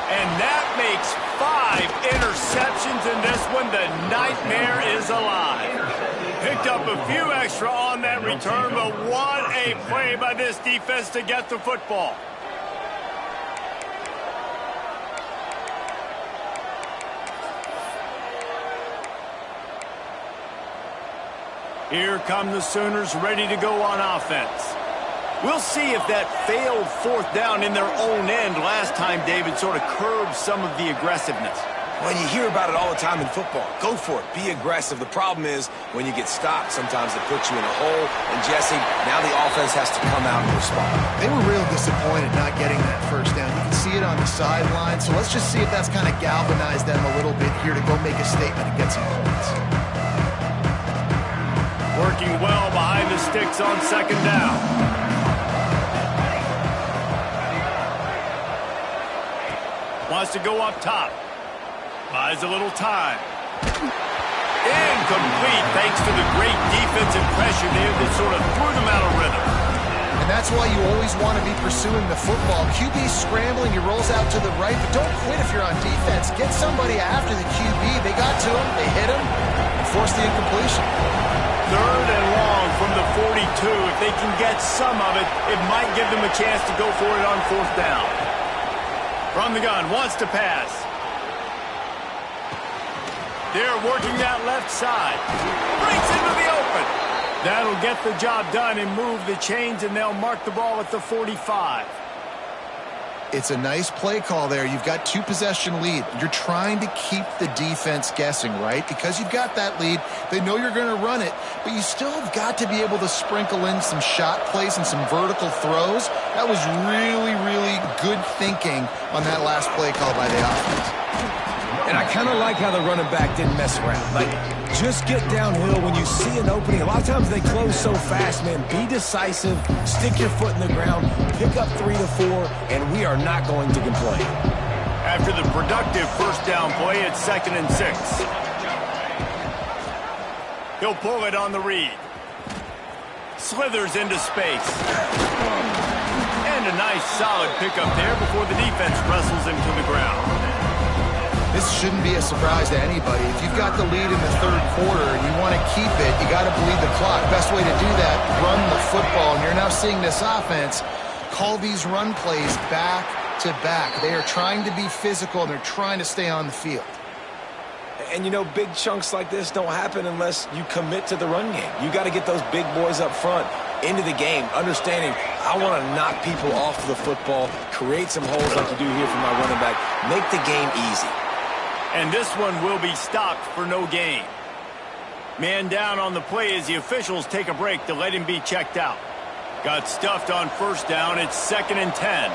S1: And that makes 5 interceptions in this one. The nightmare is alive. Picked up a few extra on that return, but what a play by this defense to get the football. Here come the Sooners ready to go on offense. We'll see if that failed fourth down in their own end last time, David, sort of curbed some of the aggressiveness.
S3: Well, you hear about it all the time in football. Go for it. Be aggressive. The problem is when you get stopped, sometimes it puts you in a hole. And, Jesse, now the offense has to come out and respond.
S2: They were real disappointed not getting that first down. You can see it on the sideline. So let's just see if that's kind of galvanized them a little bit here to go make a statement and get some points.
S1: Working well behind the sticks on second down. Wants to go up top. Buys a little time. Incomplete thanks to the great defensive pressure there that sort of threw them out of rhythm.
S2: And that's why you always want to be pursuing the football. QB scrambling, he rolls out to the right, but don't quit if you're on defense. Get somebody after the QB. They got to him, they hit him, and forced the incompletion.
S1: Third and long from the 42. If they can get some of it, it might give them a chance to go for it on fourth down. From the gun, wants to pass. They're working that left side. Breaks into the open. That'll get the job done and move the chains, and they'll mark the ball at the 45.
S2: It's a nice play call there. You've got 2-possession lead. You're trying to keep the defense guessing, right? Because you've got that lead. They know you're going to run it, but you still have got to be able to sprinkle in some shot plays and some vertical throws. That was really, really good thinking on that last play call by the offense.
S3: And I kind of like how the running back didn't mess around. Like, just get downhill when you see an opening. A lot of times they close so fast, man. Be decisive, stick your foot in the ground, pick up 3 to 4, and we are not going to complain.
S1: After the productive first down play, it's 2nd and 6. He'll pull it on the read. Slithers into space. And a nice solid pickup there before the defense wrestles him to the ground.
S2: This shouldn't be a surprise to anybody. If you've got the lead in the third quarter and you want to keep it, you got to bleed the clock. Best way to do that, run the football. And you're now seeing this offense call these run plays back to back. They are trying to be physical, and they're trying to stay on the field.
S3: And, you know, big chunks like this don't happen unless you commit to the run game. You got to get those big boys up front into the game, understanding I want to knock people off the football, create some holes like you do here for my running back, make the game easy.
S1: And this one will be stopped for no gain. Man down on the play as the officials take a break to let him be checked out. Got stuffed on first down. It's 2nd and 10.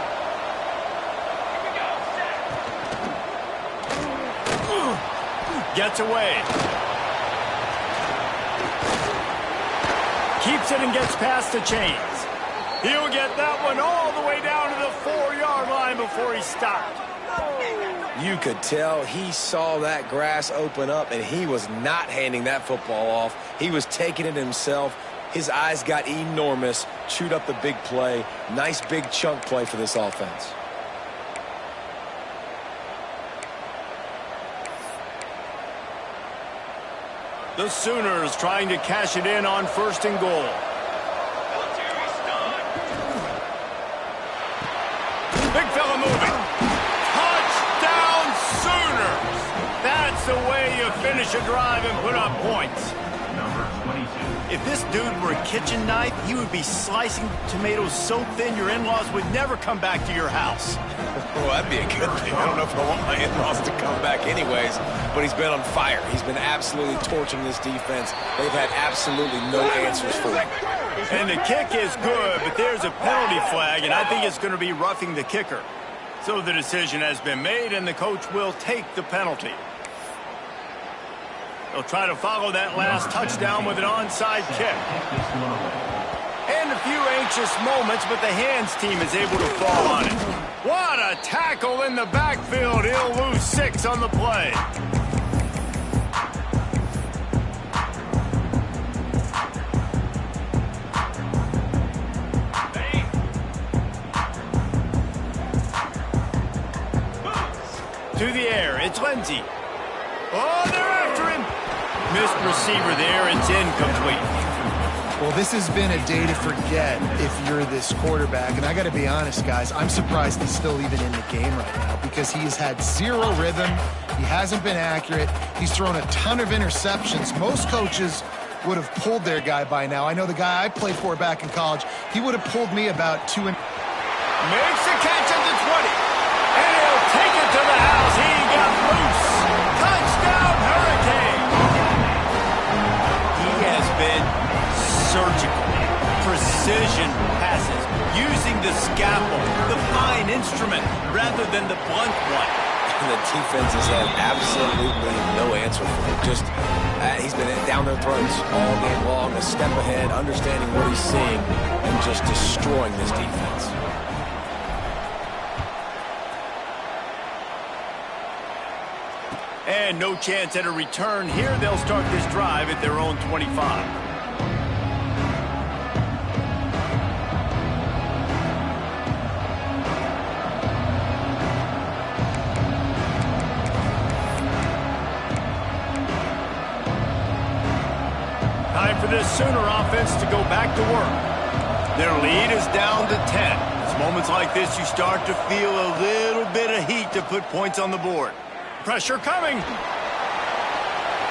S1: Gets away. Keeps it and gets past the chains. He'll get that one all the way down to the 4-yard line before he stopped.
S3: You could tell he saw that grass open up, and he was not handing that football off. He was taking it himself. His eyes got enormous, chewed up the big play. Nice big chunk play for this offense.
S1: The Sooners trying to cash it in on 1st and goal. Big fella moving. Touchdown Sooners! That's the way you finish a drive and put up points. If this dude were a kitchen knife, he would be slicing tomatoes so thin your in-laws would never come back to your house.
S3: Well, that'd be a good thing. I don't know if I want my in-laws to come back anyways, but he's been on fire. He's been absolutely torching this defense. They've had absolutely no answers for him.
S1: And the kick is good, but there's a penalty flag, and I think it's going to be roughing the kicker. So the decision has been made, and the coach will take the penalty. They'll try to follow that last touchdown with an onside kick. And a few anxious moments, but the hands team is able to fall on it. What a tackle in the backfield. He'll lose 6 on the play. To the air, it's Lindsey. Oh, they're after him. Missed receiver there, it's incomplete.
S2: Well, this has been a day to forget if you're this quarterback. And I got to be honest, guys, I'm surprised he's still even in the game right now because he has had 0 rhythm. He hasn't been accurate. He's thrown a ton of interceptions. Most coaches would have pulled their guy by now. I know the guy I played for back in college, he would have pulled me about 2 and...
S1: Makes the catch at the 20. And he'll take it to the house. He got loose. Touchdown, Hurricane. He has been surgical. Precision passes. Using the scalpel, the fine instrument, rather than the blunt one.
S3: And the defense has had absolutely no answer for him. Just, he's been down their throats all game long, a step ahead, understanding what he's seeing, and just destroying this defense.
S1: And no chance at a return here. They'll start this drive at their own 25. Time for this Sooner offense to go back to work. Their lead is down to 10. It's moments like this you start to feel a little bit of heat to put points on the board. Pressure coming.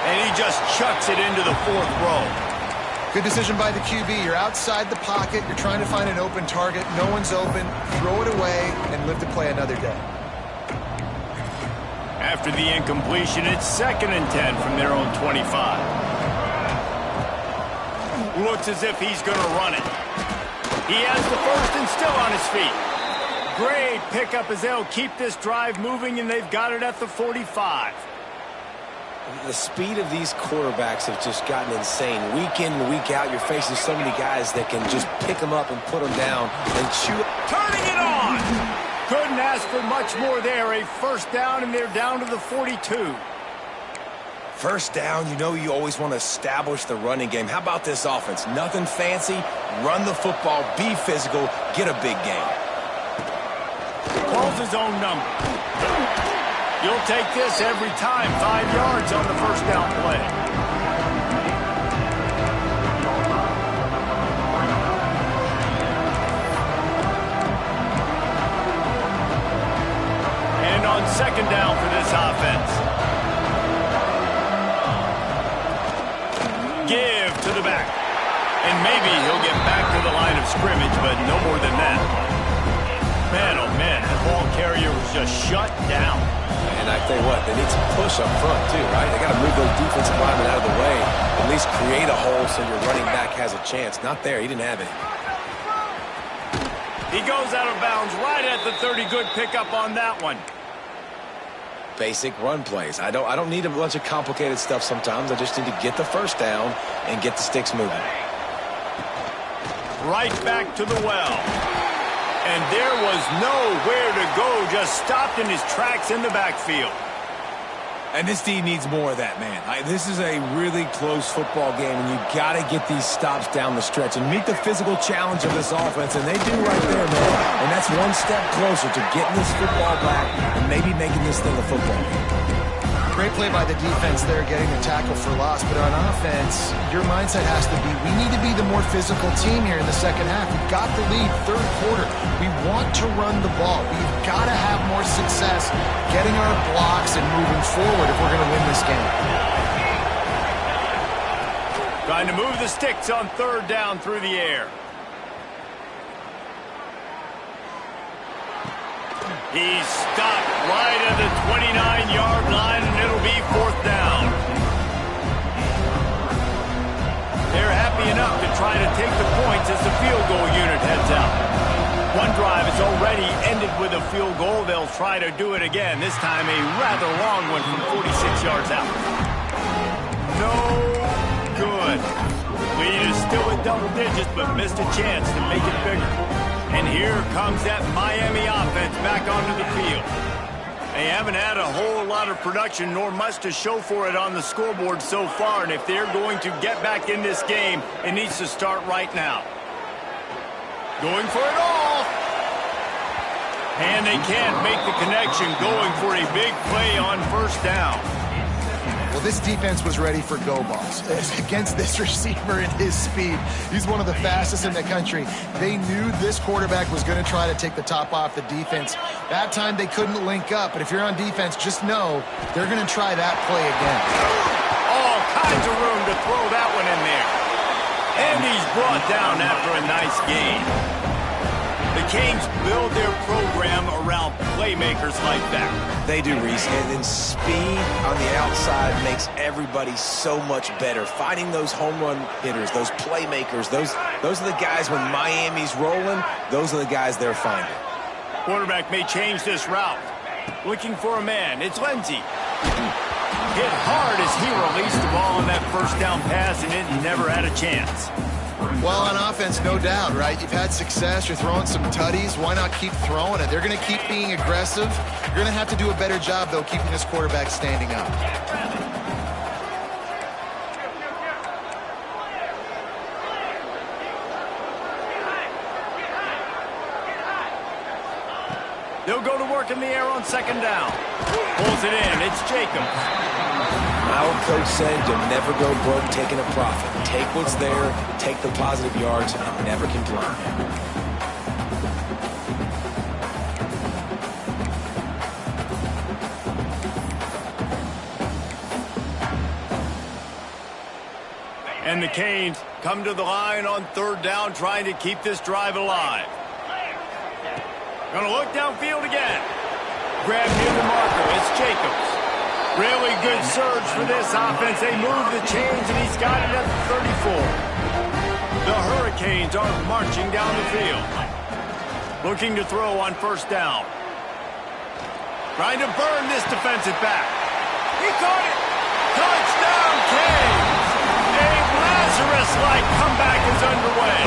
S1: And he just chucks it into the 4th row.
S2: Good decision by the QB. You're outside the pocket. You're trying to find an open target. No one's open. Throw it away and live to play another day.
S1: After the incompletion, it's 2nd and 10 from their own 25. Looks as if he's going to run it. He has the first and still on his feet. Great pickup as they'll keep this drive moving, and they've got it at the 45.
S3: The speed of these quarterbacks have just gotten insane. Week in and week out, you're facing so many guys that can just pick them up and put them down and chew.
S1: Turning it on! Couldn't ask for much more there. A first down, and they're down to the 42.
S3: First down, you know you always want to establish the running game. How about this offense? Nothing fancy. Run the football, be physical, get a big gain.
S1: Calls his own number. You'll take this every time. 5 yards on the first down play. And on 2nd down for this offense. Give to the back. And maybe he'll get back to the line of scrimmage, but no more than that. Man, oh man, the ball carrier was just shut down.
S3: And I tell you what, they need some push up front too, right? They got to move those defensive linemen out of the way, at least create a hole so your running back has a chance. Not there, he didn't have it.
S1: He goes out of bounds right at the 30. Good pickup on that one.
S3: Basic run plays. I don't need a bunch of complicated stuff sometimes. I just need to get the first down and get the sticks moving.
S1: Right back to the well. And there was nowhere to go, just stopped in his tracks in the backfield.
S3: And this D needs more of that, man. This is a really close football game, and you've got to get these stops down the stretch and meet the physical challenge of this offense, and they do right there, man. And that's one step closer to getting this football back and maybe making this thing a football game.
S2: Great play by the defense there, getting the tackle for loss. But on offense, your mindset has to be, we need to be the more physical team here in the second half. We've got the lead, 3rd quarter. We want to run the ball. We've got to have more success getting our blocks and moving forward if we're going to win this game.
S1: Trying to move the sticks on 3rd down through the air. He's stopped right at the 29-yard line, and it'll be 4th down. They're happy enough to try to take the points as the field goal unit heads out. One drive has already ended with a field goal. They'll try to do it again, this time a rather long one from 46 yards out. No good. Lead is still at double digits, but missed a chance to make it bigger. And here comes that Miami offense back onto the field. They haven't had a whole lot of production nor much to show for it on the scoreboard so far. And if they're going to get back in this game, it needs to start right now. Going for it all. And they can't make the connection, going for a big play on 1st down.
S2: Well, this defense was ready for go balls against this receiver and his speed. He's one of the fastest in the country. They knew this quarterback was going to try to take the top off the defense. That time they couldn't link up, but if you're on defense, just know they're going to try that play again.
S1: All kinds of room to throw that one in there. And he's brought down after a nice gain. The Canes build their program around playmakers like that.
S3: They do, Reese, and then speed on the outside makes everybody so much better. Finding those home run hitters, those playmakers, those are the guys when Miami's rolling, those are the guys they're finding.
S1: Quarterback may change this route. Looking for a man. It's Lindsey. Hit hard as he released the ball on that 1st down pass, and it never had a chance.
S2: Well, on offense, no doubt, right? You've had success. You're throwing some tutties. Why not keep throwing it? They're going to keep being aggressive. You're going to have to do a better job, though, keeping this quarterback standing up.
S1: They'll go to work in the air on 2nd down. Pulls it in. It's Jacobs.
S3: My old coach said you'll never go broke taking a profit. Take what's there, take the positive yards, and never complain.
S1: And the Canes come to the line on third down, trying to keep this drive alive. Gonna look downfield again. Grab near the marker. It's Jacobs. Really good surge for this offense. They move the chains, and he's got it at the 34. The Hurricanes are marching down the field. Looking to throw on first down. Trying to burn this defensive back. He caught it. Touchdown, Canes. A Lazarus-like comeback is underway.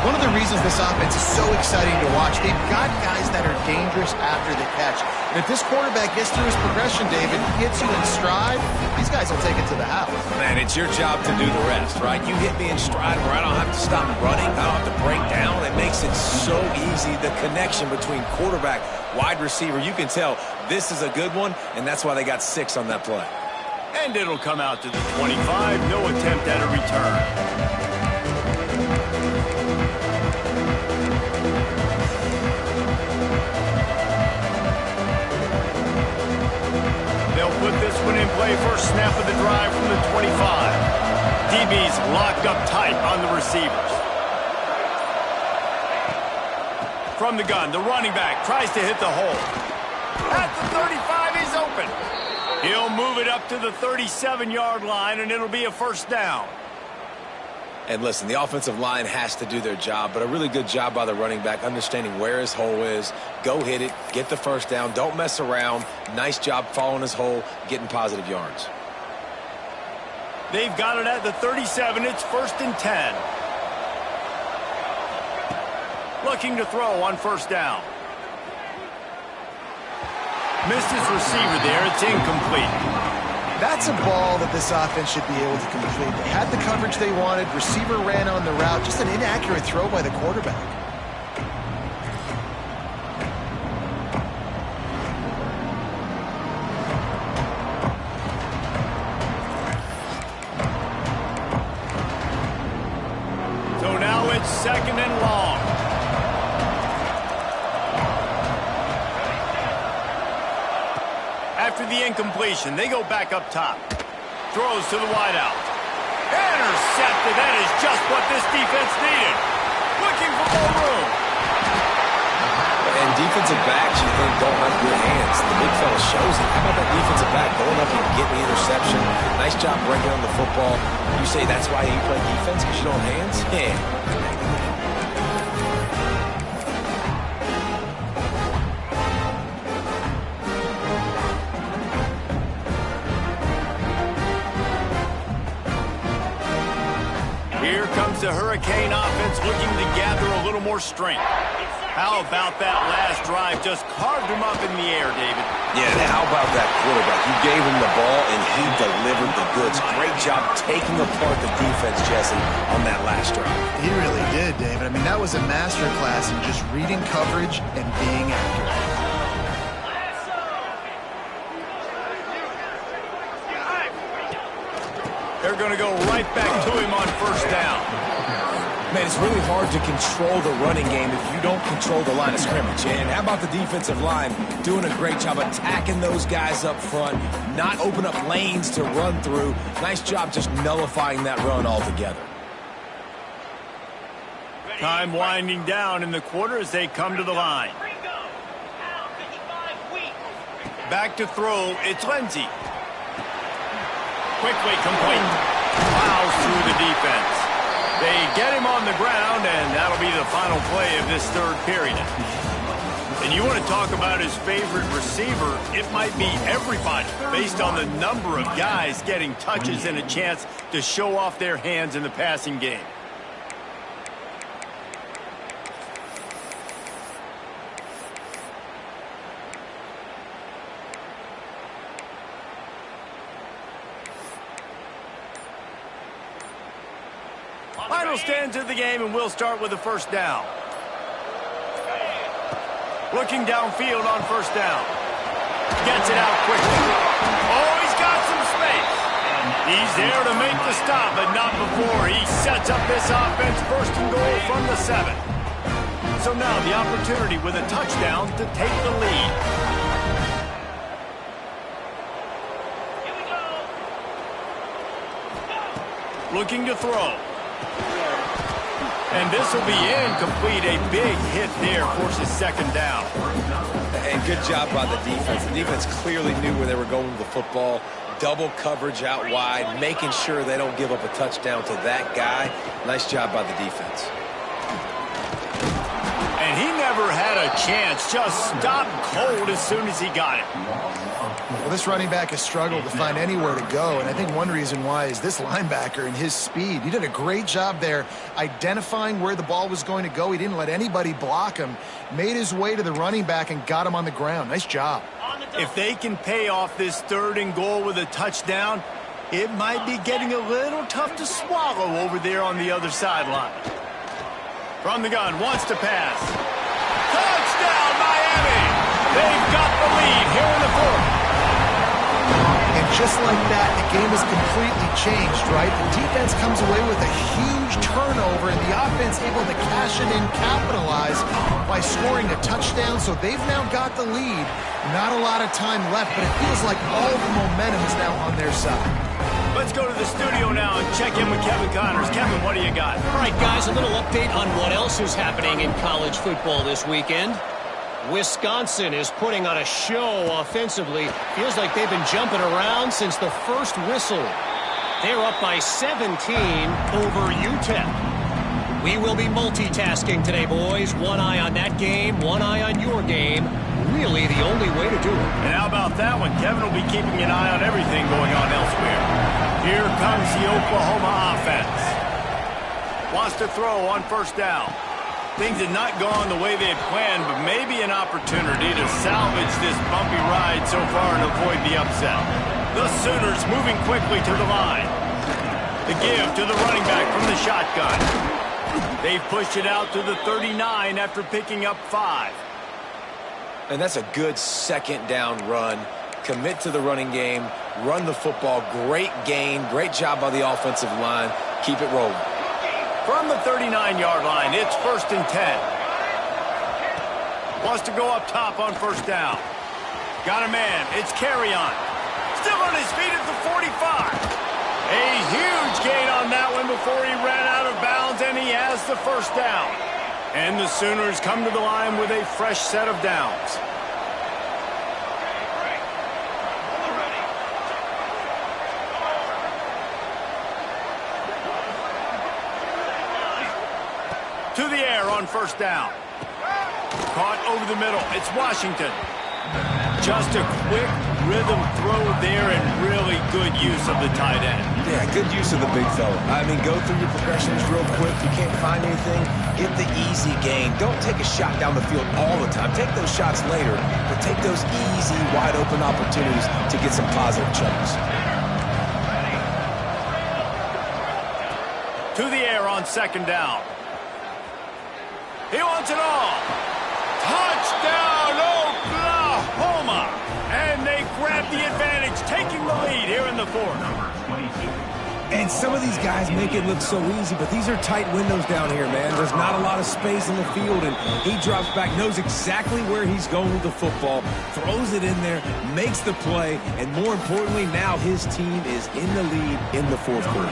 S2: One of the reasons this offense is so exciting to watch, they've got guys that are dangerous after the catch. And if this quarterback gets through his progression, David, gets you in stride, these guys will take it to the house.
S3: Man, it's your job to do the rest, right? You hit me in stride where I don't have to stop running. I don't have to break down. It makes it so easy. The connection between quarterback, wide receiver, you can tell this is a good one, and that's why they got 6 on that play.
S1: And it'll come out to the 25. No attempt at a return. Put this one in play. First snap of the drive from the 25. DB's locked up tight on the receivers. From the gun, the running back tries to hit the hole. At the 35, he's open. He'll move it up to the 37-yard line, and it'll be a first down.
S3: And listen, the offensive line has to do their job, but a really good job by the running back, understanding where his hole is. Go hit it, get the first down, don't mess around. Nice job following his hole, getting positive yards.
S1: They've got it at the 37. It's 1st and 10. Looking to throw on first down. Missed his receiver there. It's incomplete.
S2: That's a ball that this offense should be able to complete. They had the coverage they wanted. Receiver ran on the route. Just an inaccurate throw by the quarterback.
S1: So now it's 2nd and long. After the incompletion, they go back up top. Throws to the wideout. Intercepted. That is just what this defense needed. Looking for more room.
S3: And defensive backs, you think, don't have good hands. The big fella shows it. How about that defensive back going up and getting the interception? Nice job breaking on the football. You say that's why you play defense, because you don't have hands? Yeah.
S1: Here comes the Hurricane offense looking to gather a little more strength. How about that last drive? Just carved him up in the air, David.
S3: Yeah, how about that quarterback? You gave him the ball, and he delivered the goods. Great job taking apart the defense, Jesse, on that last drive.
S2: He really did, David. I mean, that was a masterclass in just reading coverage and being accurate.
S1: They're going to go right back to him on first down.
S3: Man, it's really hard to control the running game if you don't control the line of scrimmage. And how about the defensive line doing a great job attacking those guys up front, not open up lanes to run through. Nice job just nullifying that run altogether.
S1: Time winding down in the quarter as they come to the line. Back to throw, it's Lindsey. Quickly complete. Plows through the defense. They get him on the ground, and that'll be the final play of this third period. And you want to talk about his favorite receiver, it might be everybody, based on the number of guys getting touches and a chance to show off their hands in the passing game. Final stands of the game, and we'll start with the first down. Looking downfield on first down. Gets it out quickly. Oh, he's got some space. He's there to make the stop, but not before he sets up this offense. First and goal from the 7. So now the opportunity with a touchdown to take the lead. looking to throw. And this will be incomplete. A big hit there forces second down.
S3: And good job by the defense. The defense clearly knew where they were going with the football. Double coverage out wide, making sure they don't give up a touchdown to that guy. Nice job by the defense.
S1: And he never had a chance. Just stopped cold as soon as he got it.
S2: Well, this running back has struggled to find anywhere to go, and I think one reason why is this linebacker and his speed. He did a great job there identifying where the ball was going to go. He didn't let anybody block him, made his way to the running back and got him on the ground. Nice job.
S1: If they can pay off this 3rd and goal with a touchdown, it might be getting a little tough to swallow over there on the other sideline. From the gun, wants to pass. Touchdown, Miami! They've got the lead here in the 4th.
S2: And just like that, the game is completely changed, right? The defense comes away with a huge turnover, and the offense able to cash it in, capitalize by scoring a touchdown. So they've now got the lead. Not a lot of time left, but it feels like all the momentum is now on their side.
S1: Let's go to the studio now and check in with Kevin Connors. Kevin, what do you got?
S5: All right, guys, a little update on what else is happening in college football this weekend. Wisconsin is putting on a show offensively. Feels like they've been jumping around since the first whistle. They're up by 17 over UTEP. We will be multitasking today, boys. One eye on that game, one eye on your game. Really the only way to do it.
S1: And how about that one? Kevin will be keeping an eye on everything going on elsewhere. Here comes the Oklahoma offense. Wants to throw on 1st down. Things had not gone the way they had planned, but maybe an opportunity to salvage this bumpy ride so far and avoid the upset. The Sooners moving quickly to the line. The give to the running back from the shotgun. They've pushed it out to the 39 after picking up 5.
S3: And that's a good 2nd down run. Commit to the running game, run the football. Great gain, great job by the offensive line. Keep it rolling.
S1: From the 39-yard line, it's 1st and 10. Wants to go up top on 1st down. Got a man. It's Carrion. Still on his feet at the 45. A huge gain on that one before he ran out of bounds, and he has the 1st down. And the Sooners come to the line with a fresh set of downs. To the air on 1st down. Caught over the middle. It's Washington. Just a quick rhythm throw there and really good use of the tight end.
S3: Yeah, good use of the big fella. I mean, go through your progressions real quick. You can't find anything, get the easy gain. Don't take a shot down the field all the time. Take those shots later, but take those easy, wide-open opportunities to get some positive chunks.
S1: To the air on 2nd down. He wants it all. Touchdown, Oklahoma! And they grab the advantage, taking the lead here in the 4th.
S6: And some of these guys make it look so easy, but these are tight windows down here, man. There's not a lot of space in the field, and he drops back, knows exactly where he's going with the football, throws it in there, makes the play, and more importantly, now his team is in the lead in the 4th quarter.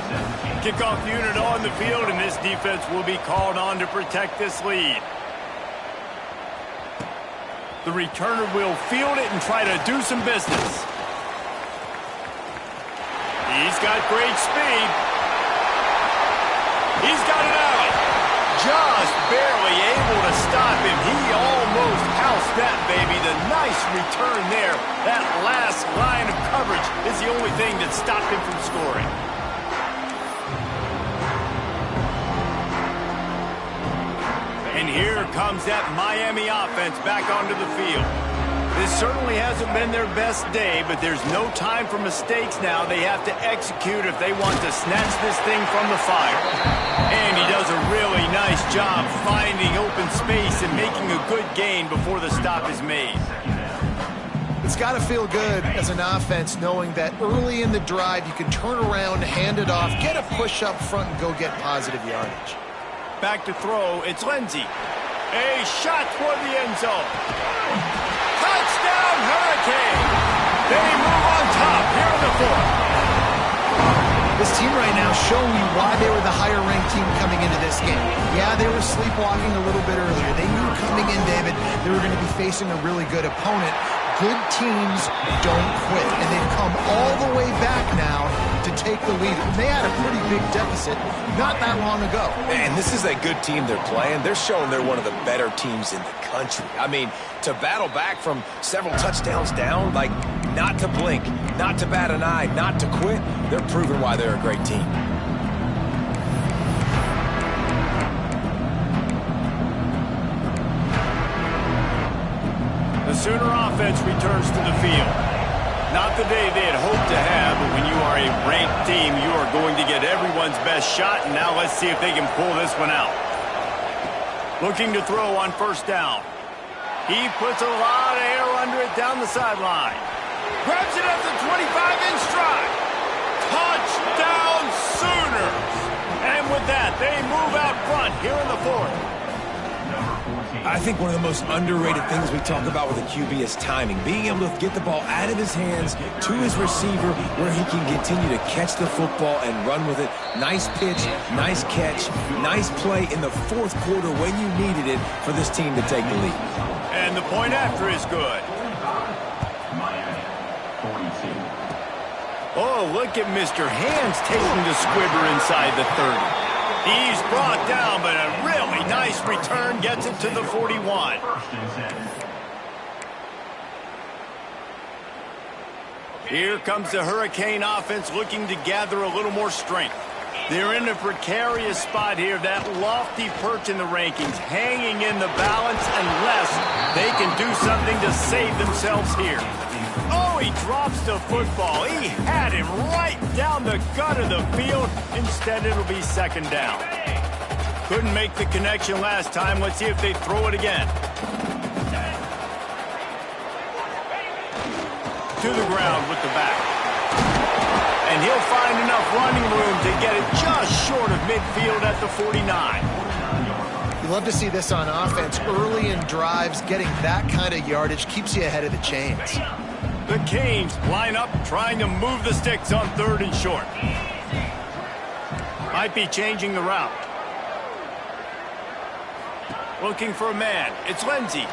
S1: Kickoff unit on the field, and this defense will be called on to protect this lead. The returner will field it and try to do some business. He's got great speed. He's got it out. Just barely able to stop him. He almost housed that baby. The nice return there. That last line of coverage is the only thing that stopped him from scoring. And here comes that Miami offense back onto the field. This certainly hasn't been their best day, but there's no time for mistakes now. They have to execute if they want to snatch this thing from the fire. And he does a really nice job finding open space and making a good gain before the stop is made.
S2: It's got to feel good as an offense knowing that early in the drive you can turn around, hand it off, get a push up front, and go get positive yardage.
S1: Back to throw, it's Lindsey. A shot toward the end zone. Touchdown, Hurricane! They move on top here in the 4th.
S2: This team right now showing you why they were the higher-ranked team coming into this game. Yeah, they were sleepwalking a little bit earlier. They knew coming in, David, they were going to be facing a really good opponent. Good teams don't quit, and they've come all the way back now to take the lead. They had a pretty big deficit not that long ago.
S3: And this is a good team they're playing. They're showing they're one of the better teams in the country. I mean, to battle back from several touchdowns down, like not to blink, not to bat an eye, not to quit, they're proving why they're a great team.
S1: The Sooner offense returns to the field. Not the day they had hoped to have, but when you are a ranked team, you are going to get everyone's best shot, and now let's see if they can pull this one out. Looking to throw on first down. He puts a lot of air under it down the sideline. Grabs it at the 25 in stride. Touchdown Sooners! And with that, they move out front here in the fourth.
S6: I think one of the most underrated things we talk about with a QB is timing. Being able to get the ball out of his hands to his receiver where he can continue to catch the football and run with it. Nice pitch, nice catch, nice play in the fourth quarter when you needed it for this team to take the lead.
S1: And the point after is good. Oh, look at Mr. Hands taking the squibber inside the 30. He's brought down, but a really nice return gets it to the 41. Here comes the Hurricane offense looking to gather a little more strength. They're in a precarious spot here, that lofty perch in the rankings, hanging in the balance unless they can do something to save themselves here. Oh, he drops the football. He had him right down the gut of the field. Instead, it'll be second down. Couldn't make the connection last time. Let's see if they throw it again. To the ground with the back. And he'll find enough running room to get it just short of midfield at the 49.
S2: You love to see this on offense. Early in drives, getting that kind of yardage keeps you ahead of the chains.
S1: The Canes line up, trying to move the sticks on third and short. Might be changing the route. Looking for a man. It's Lindsey.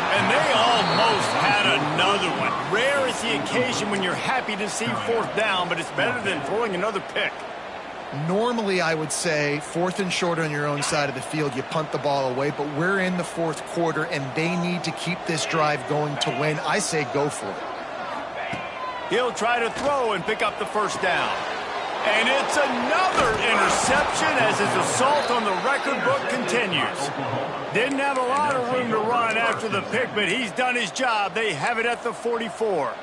S1: And they almost had another one. Rare is the occasion when you're happy to see fourth down, but it's better than throwing another pick.
S2: Normally, I would say fourth and short on your own side of the field, you punt the ball away, but we're in the fourth quarter, and they need to keep this drive going to win. I say go for it.
S1: He'll try to throw and pick up the first down. And it's another interception as his assault on the record book continues. Didn't have a lot of room to run after the pick, but he's done his job. They have it at the 44.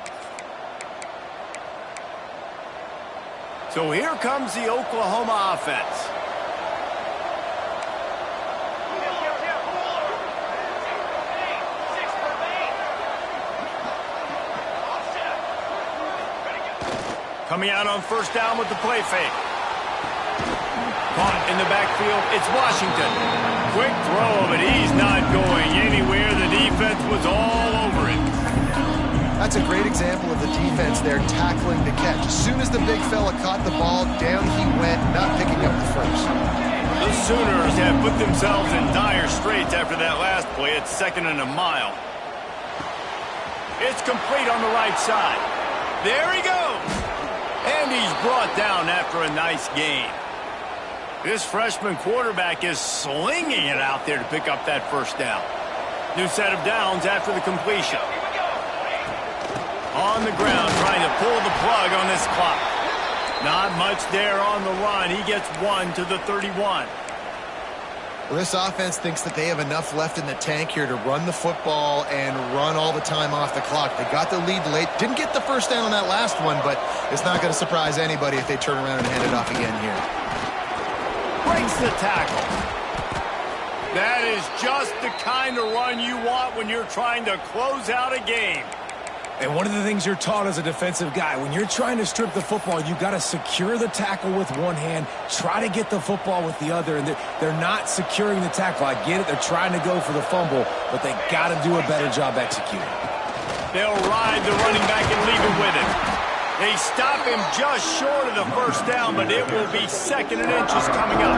S1: So here comes the Oklahoma offense. Coming out on first down with the play fake. Caught in the backfield, it's Washington. Quick throw, but he's not going anywhere. The defense was all over it.
S2: That's a great example of the defense there tackling the catch. As soon as the big fella caught the ball, down he went, not picking up the first.
S1: The Sooners have put themselves in dire straits after that last play. It's second and a mile. It's complete on the right side. There he goes. And he's brought down after a nice gain. This freshman quarterback is slinging it out there to pick up that first down. New set of downs after the completion. On the ground, trying to pull the plug on this clock. Not much there on the run. He gets one to the 31.
S2: Well, this offense thinks that they have enough left in the tank here to run the football and run all the time off the clock. They got the lead late. Didn't get the first down on that last one, but it's not going to surprise anybody if they turn around and hand it off again here.
S1: Breaks the tackle. That is just the kind of run you want when you're trying to close out a game.
S6: And one of the things you're taught as a defensive guy, when you're trying to strip the football, you got to secure the tackle with one hand, try to get the football with the other, and they're not securing the tackle. I get it, they're trying to go for the fumble, but they got to do a better job executing.
S1: They'll ride the running back and leave it with him. They stop him just short of the first down, but it will be 2nd and inches coming up.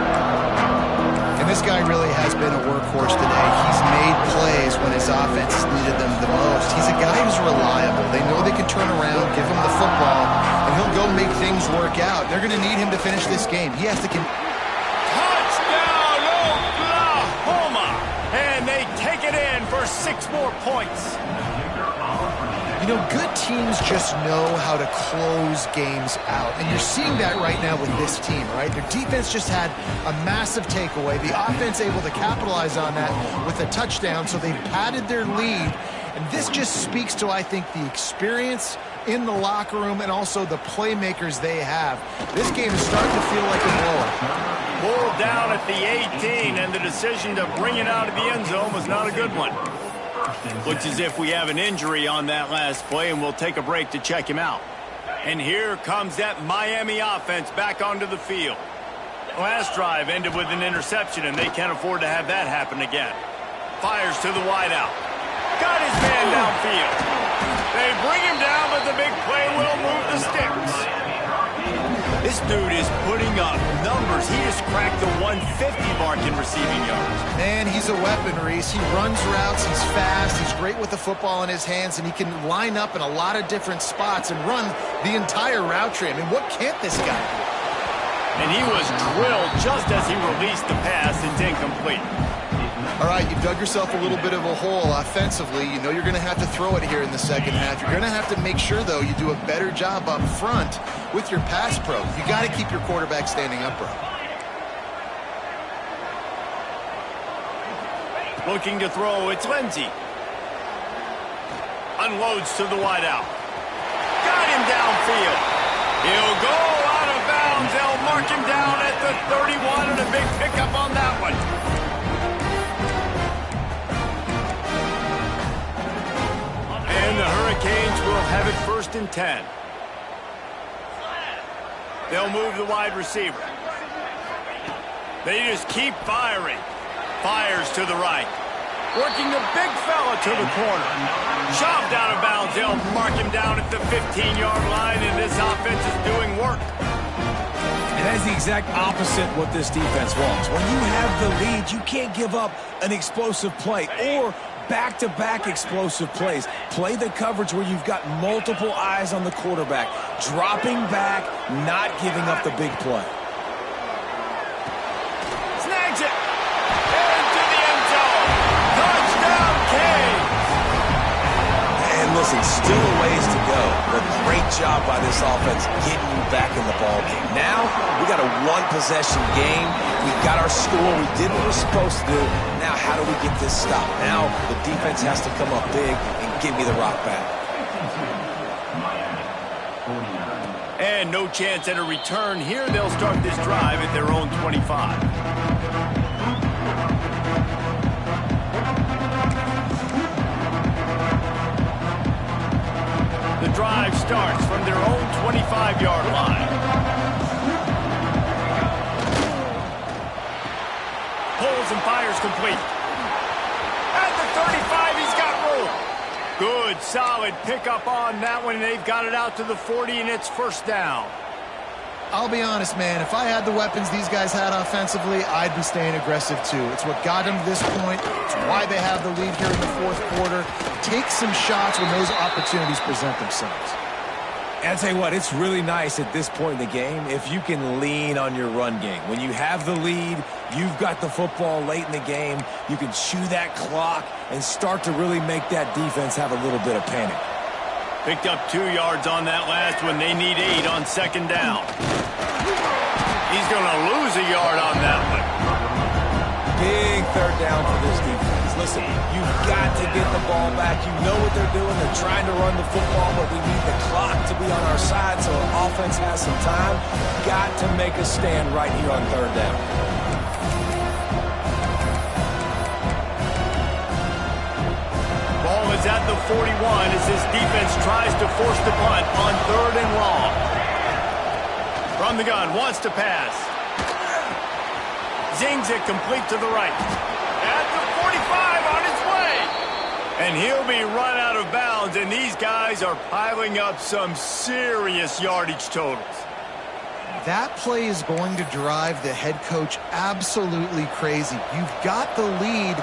S2: And this guy really has been a workhorse today. He's made plays when his offense needed them the most. He's a guy who's reliable. They know they can turn around, give him the football, and he'll go make things work out. They're going to need him to finish this game. He has to...
S1: Touchdown, Oklahoma! And they take it in for 6 more points.
S2: You know, good teams just know how to close games out. And you're seeing that right now with this team, right? Their defense just had a massive takeaway. The offense able to capitalize on that with a touchdown, so they've padded their lead. And this just speaks to, I think, the experience in the locker room and also the playmakers they have. This game is starting to feel like a blowout.
S1: Pulled down at the 18, and the decision to bring it out of the end zone was not a good one. Looks as if we have an injury on that last play, and we'll take a break to check him out. And here comes that Miami offense back onto the field. Last drive ended with an interception, and they can't afford to have that happen again. Fires to the wideout. Got his man downfield. They bring him down, but the big play will move the sticks. This dude is putting up numbers. He just cracked the 150 mark in receiving yards.
S2: Man, he's a weapon, Reese. He runs routes, he's fast, he's great with the football in his hands, and he can line up in a lot of different spots and run the entire route tree. I mean, what can't this guy do?
S1: And he was drilled just as he released the pass. It's incomplete.
S2: All right, you've dug yourself a little bit of a hole offensively. You know you're going to have to throw it here in the second half. You're going to have to make sure, though, you do a better job up front with your pass pro. You got to keep your quarterback standing upright.
S1: Looking to throw, it's Lindsey. Unloads to the wideout. Got him downfield. He'll go out of bounds. They'll mark him down at the 31, and a big pickup on that one. And the Hurricanes will have it 1st and 10. They'll move the wide receiver. They just keep firing. Fires to the right. Working the big fella to the corner. Shoved out of bounds. They'll mark him down at the 15-yard line, and this offense is doing work.
S6: And that's the exact opposite what this defense wants. When you have the lead, you can't give up an explosive play or back-to-back explosive plays. Play the coverage where you've got multiple eyes on the quarterback, dropping back, not giving up the big play.
S1: Snags it. Into the end zone. Touchdown, Canes.
S3: And listen, still a ways to go, but great job by this offense getting you back in the ballgame. Now, we got a one-possession game. We got our score. We did what we're supposed to do. Now, how do we get this stopped? Now, the defense has to come up big and give me the rock back.
S1: And no chance at a return here. They'll start this drive at their own 25. The drive starts from their own 25-yard line. Pulls and fires complete. At the 35, he's got room. Good, solid pickup on that one. They've got it out to the 40, and it's 1st down.
S2: I'll be honest, man. If I had the weapons these guys had offensively, I'd be staying aggressive, too. It's what got them to this point. It's why they have the lead here in the 4th quarter. Take some shots when those opportunities present themselves.
S6: And I'll tell you what, it's really nice at this point in the game if you can lean on your run game. When you have the lead, you've got the football late in the game, you can chew that clock and start to really make that defense have a little bit of panic.
S1: Picked up 2 yards on that last one. They need 8 on 2nd down. He's going to lose a yard on that one.
S6: Big 3rd down for this defense. Listen, you've got to get the ball back. You know what they're doing. They're trying to run the football, but we need the clock to be on our side so the offense has some time. Got to make a stand right here on 3rd down.
S1: Ball is at the 41 as this defense tries to force the punt on 3rd and long. From the gun, wants to pass. Zings it complete to the right. At the 45 on his way. And he'll be run out of bounds, and these guys are piling up some serious yardage totals.
S2: That play is going to drive the head coach absolutely crazy. You've got the lead.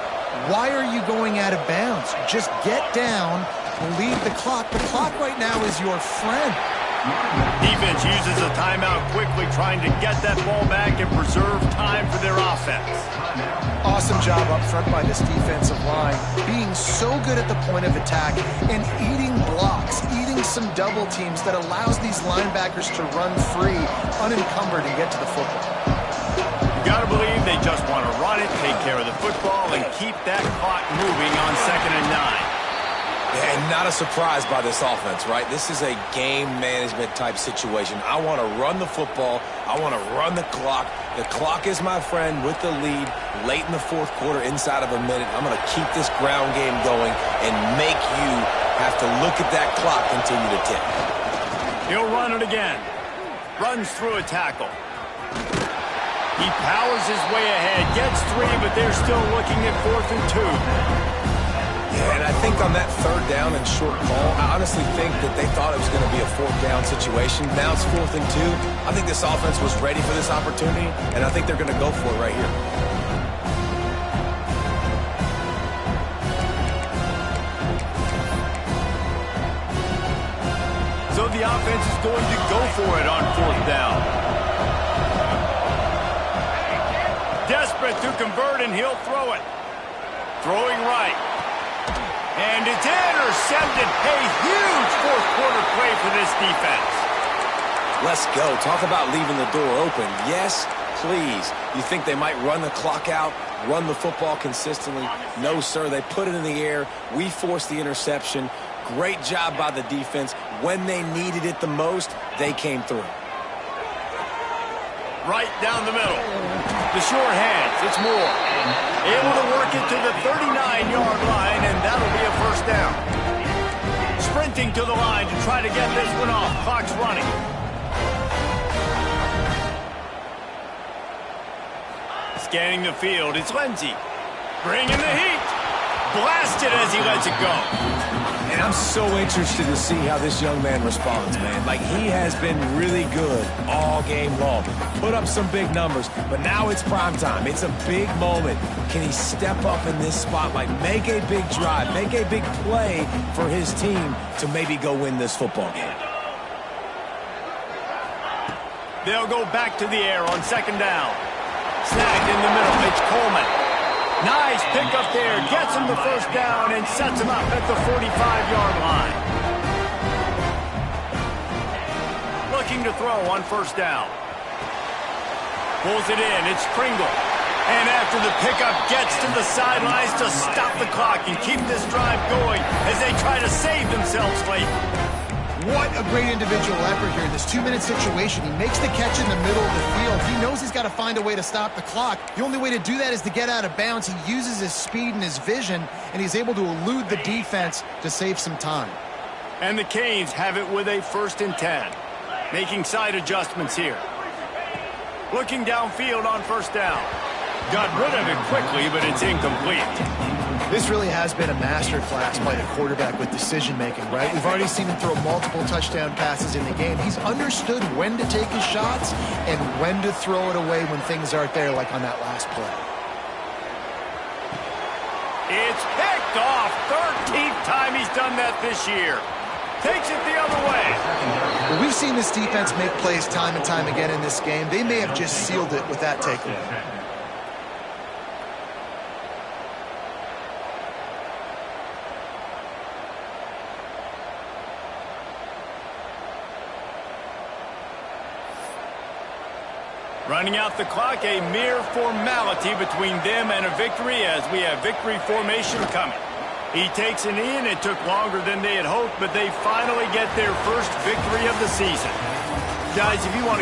S2: Why are you going out of bounds? Just get down, bleed the clock. The clock right now is your friend.
S1: Defense uses a timeout quickly, trying to get that ball back and preserve time for their offense.
S2: Awesome job up front by this defensive line, being so good at the point of attack and eating blocks, eating some double teams that allows these linebackers to run free, unencumbered, and get to the football.
S1: You got to believe they just want to run it, take care of the football, and keep that clock moving on 2nd and 9.
S3: And not a surprise by this offense, right? This is a game management type situation. I want to run the football. I want to run the clock. The clock is my friend with the lead late in the 4th quarter, inside of a minute. I'm going to keep this ground game going and make you have to look at that clock continue to tick.
S1: He'll run it again. Runs through a tackle. He powers his way ahead, gets 3, but they're still looking at 4th and 2.
S3: Yeah, and I think on that 3rd down and short call, I honestly think that they thought it was going to be a 4th down situation. Now it's 4th and 2. I think this offense was ready for this opportunity, and I think they're going to go for it right here.
S1: So the offense is going to go for it on 4th down. Desperate to convert, and he'll throw it. Throwing right. And it's intercepted. A huge 4th quarter play for this defense.
S3: Let's go. Talk about leaving the door open. Yes, please. You think they might run the clock out, run the football consistently? No, sir. They put it in the air. We forced the interception. Great job by the defense. When they needed it the most, they came through.
S1: Right down the middle. The short hands. It's Moore. Able to work it to the 39-yard line, and that'll be a 1st down. Sprinting to the line to try to get this one off. Clock's running. Scanning the field, it's Lindsey. Bringing the heat. Blasted as he lets it go.
S6: And I'm so interested to see how this young man responds, man. Like, he has been really good all game long. Put up some big numbers, but now it's prime time. It's a big moment. Can he step up in this spotlight, make a big drive, make a big play for his team to maybe go win this football game?
S1: They'll go back to the air on 2nd down. Snagged in the middle. It's Coleman. Nice pick up there. Gets him the 1st down and sets him up at the 45-yard line. Looking to throw on 1st down. Pulls it in. It's Pringle. And after the pickup, gets to the sidelines to stop the clock and keep this drive going as they try to save themselves late.
S2: What a great individual effort here in this 2-minute situation. He makes the catch in the middle of the field. He knows he's got to find a way to stop the clock. The only way to do that is to get out of bounds. He uses his speed and his vision, and he's able to elude the defense to save some time.
S1: And the Canes have it with a 1st and 10. Making side adjustments here. Looking downfield on 1st down. Got rid of it quickly, but it's incomplete.
S2: This really has been a masterclass by the quarterback with decision-making, right? We've already seen him throw multiple touchdown passes in the game. He's understood when to take his shots and when to throw it away when things aren't there, like on that last play.
S1: It's picked off. 13th time he's done that this year. Takes it the other way.
S2: Well, we've seen this defense make plays time and time again in this game. They may have just sealed it with that takeaway.
S1: Running out the clock, a mere formality between them and a victory as we have victory formation coming. He takes a knee, and it took longer than they had hoped, but they finally get their first victory of the season. Guys, if you want to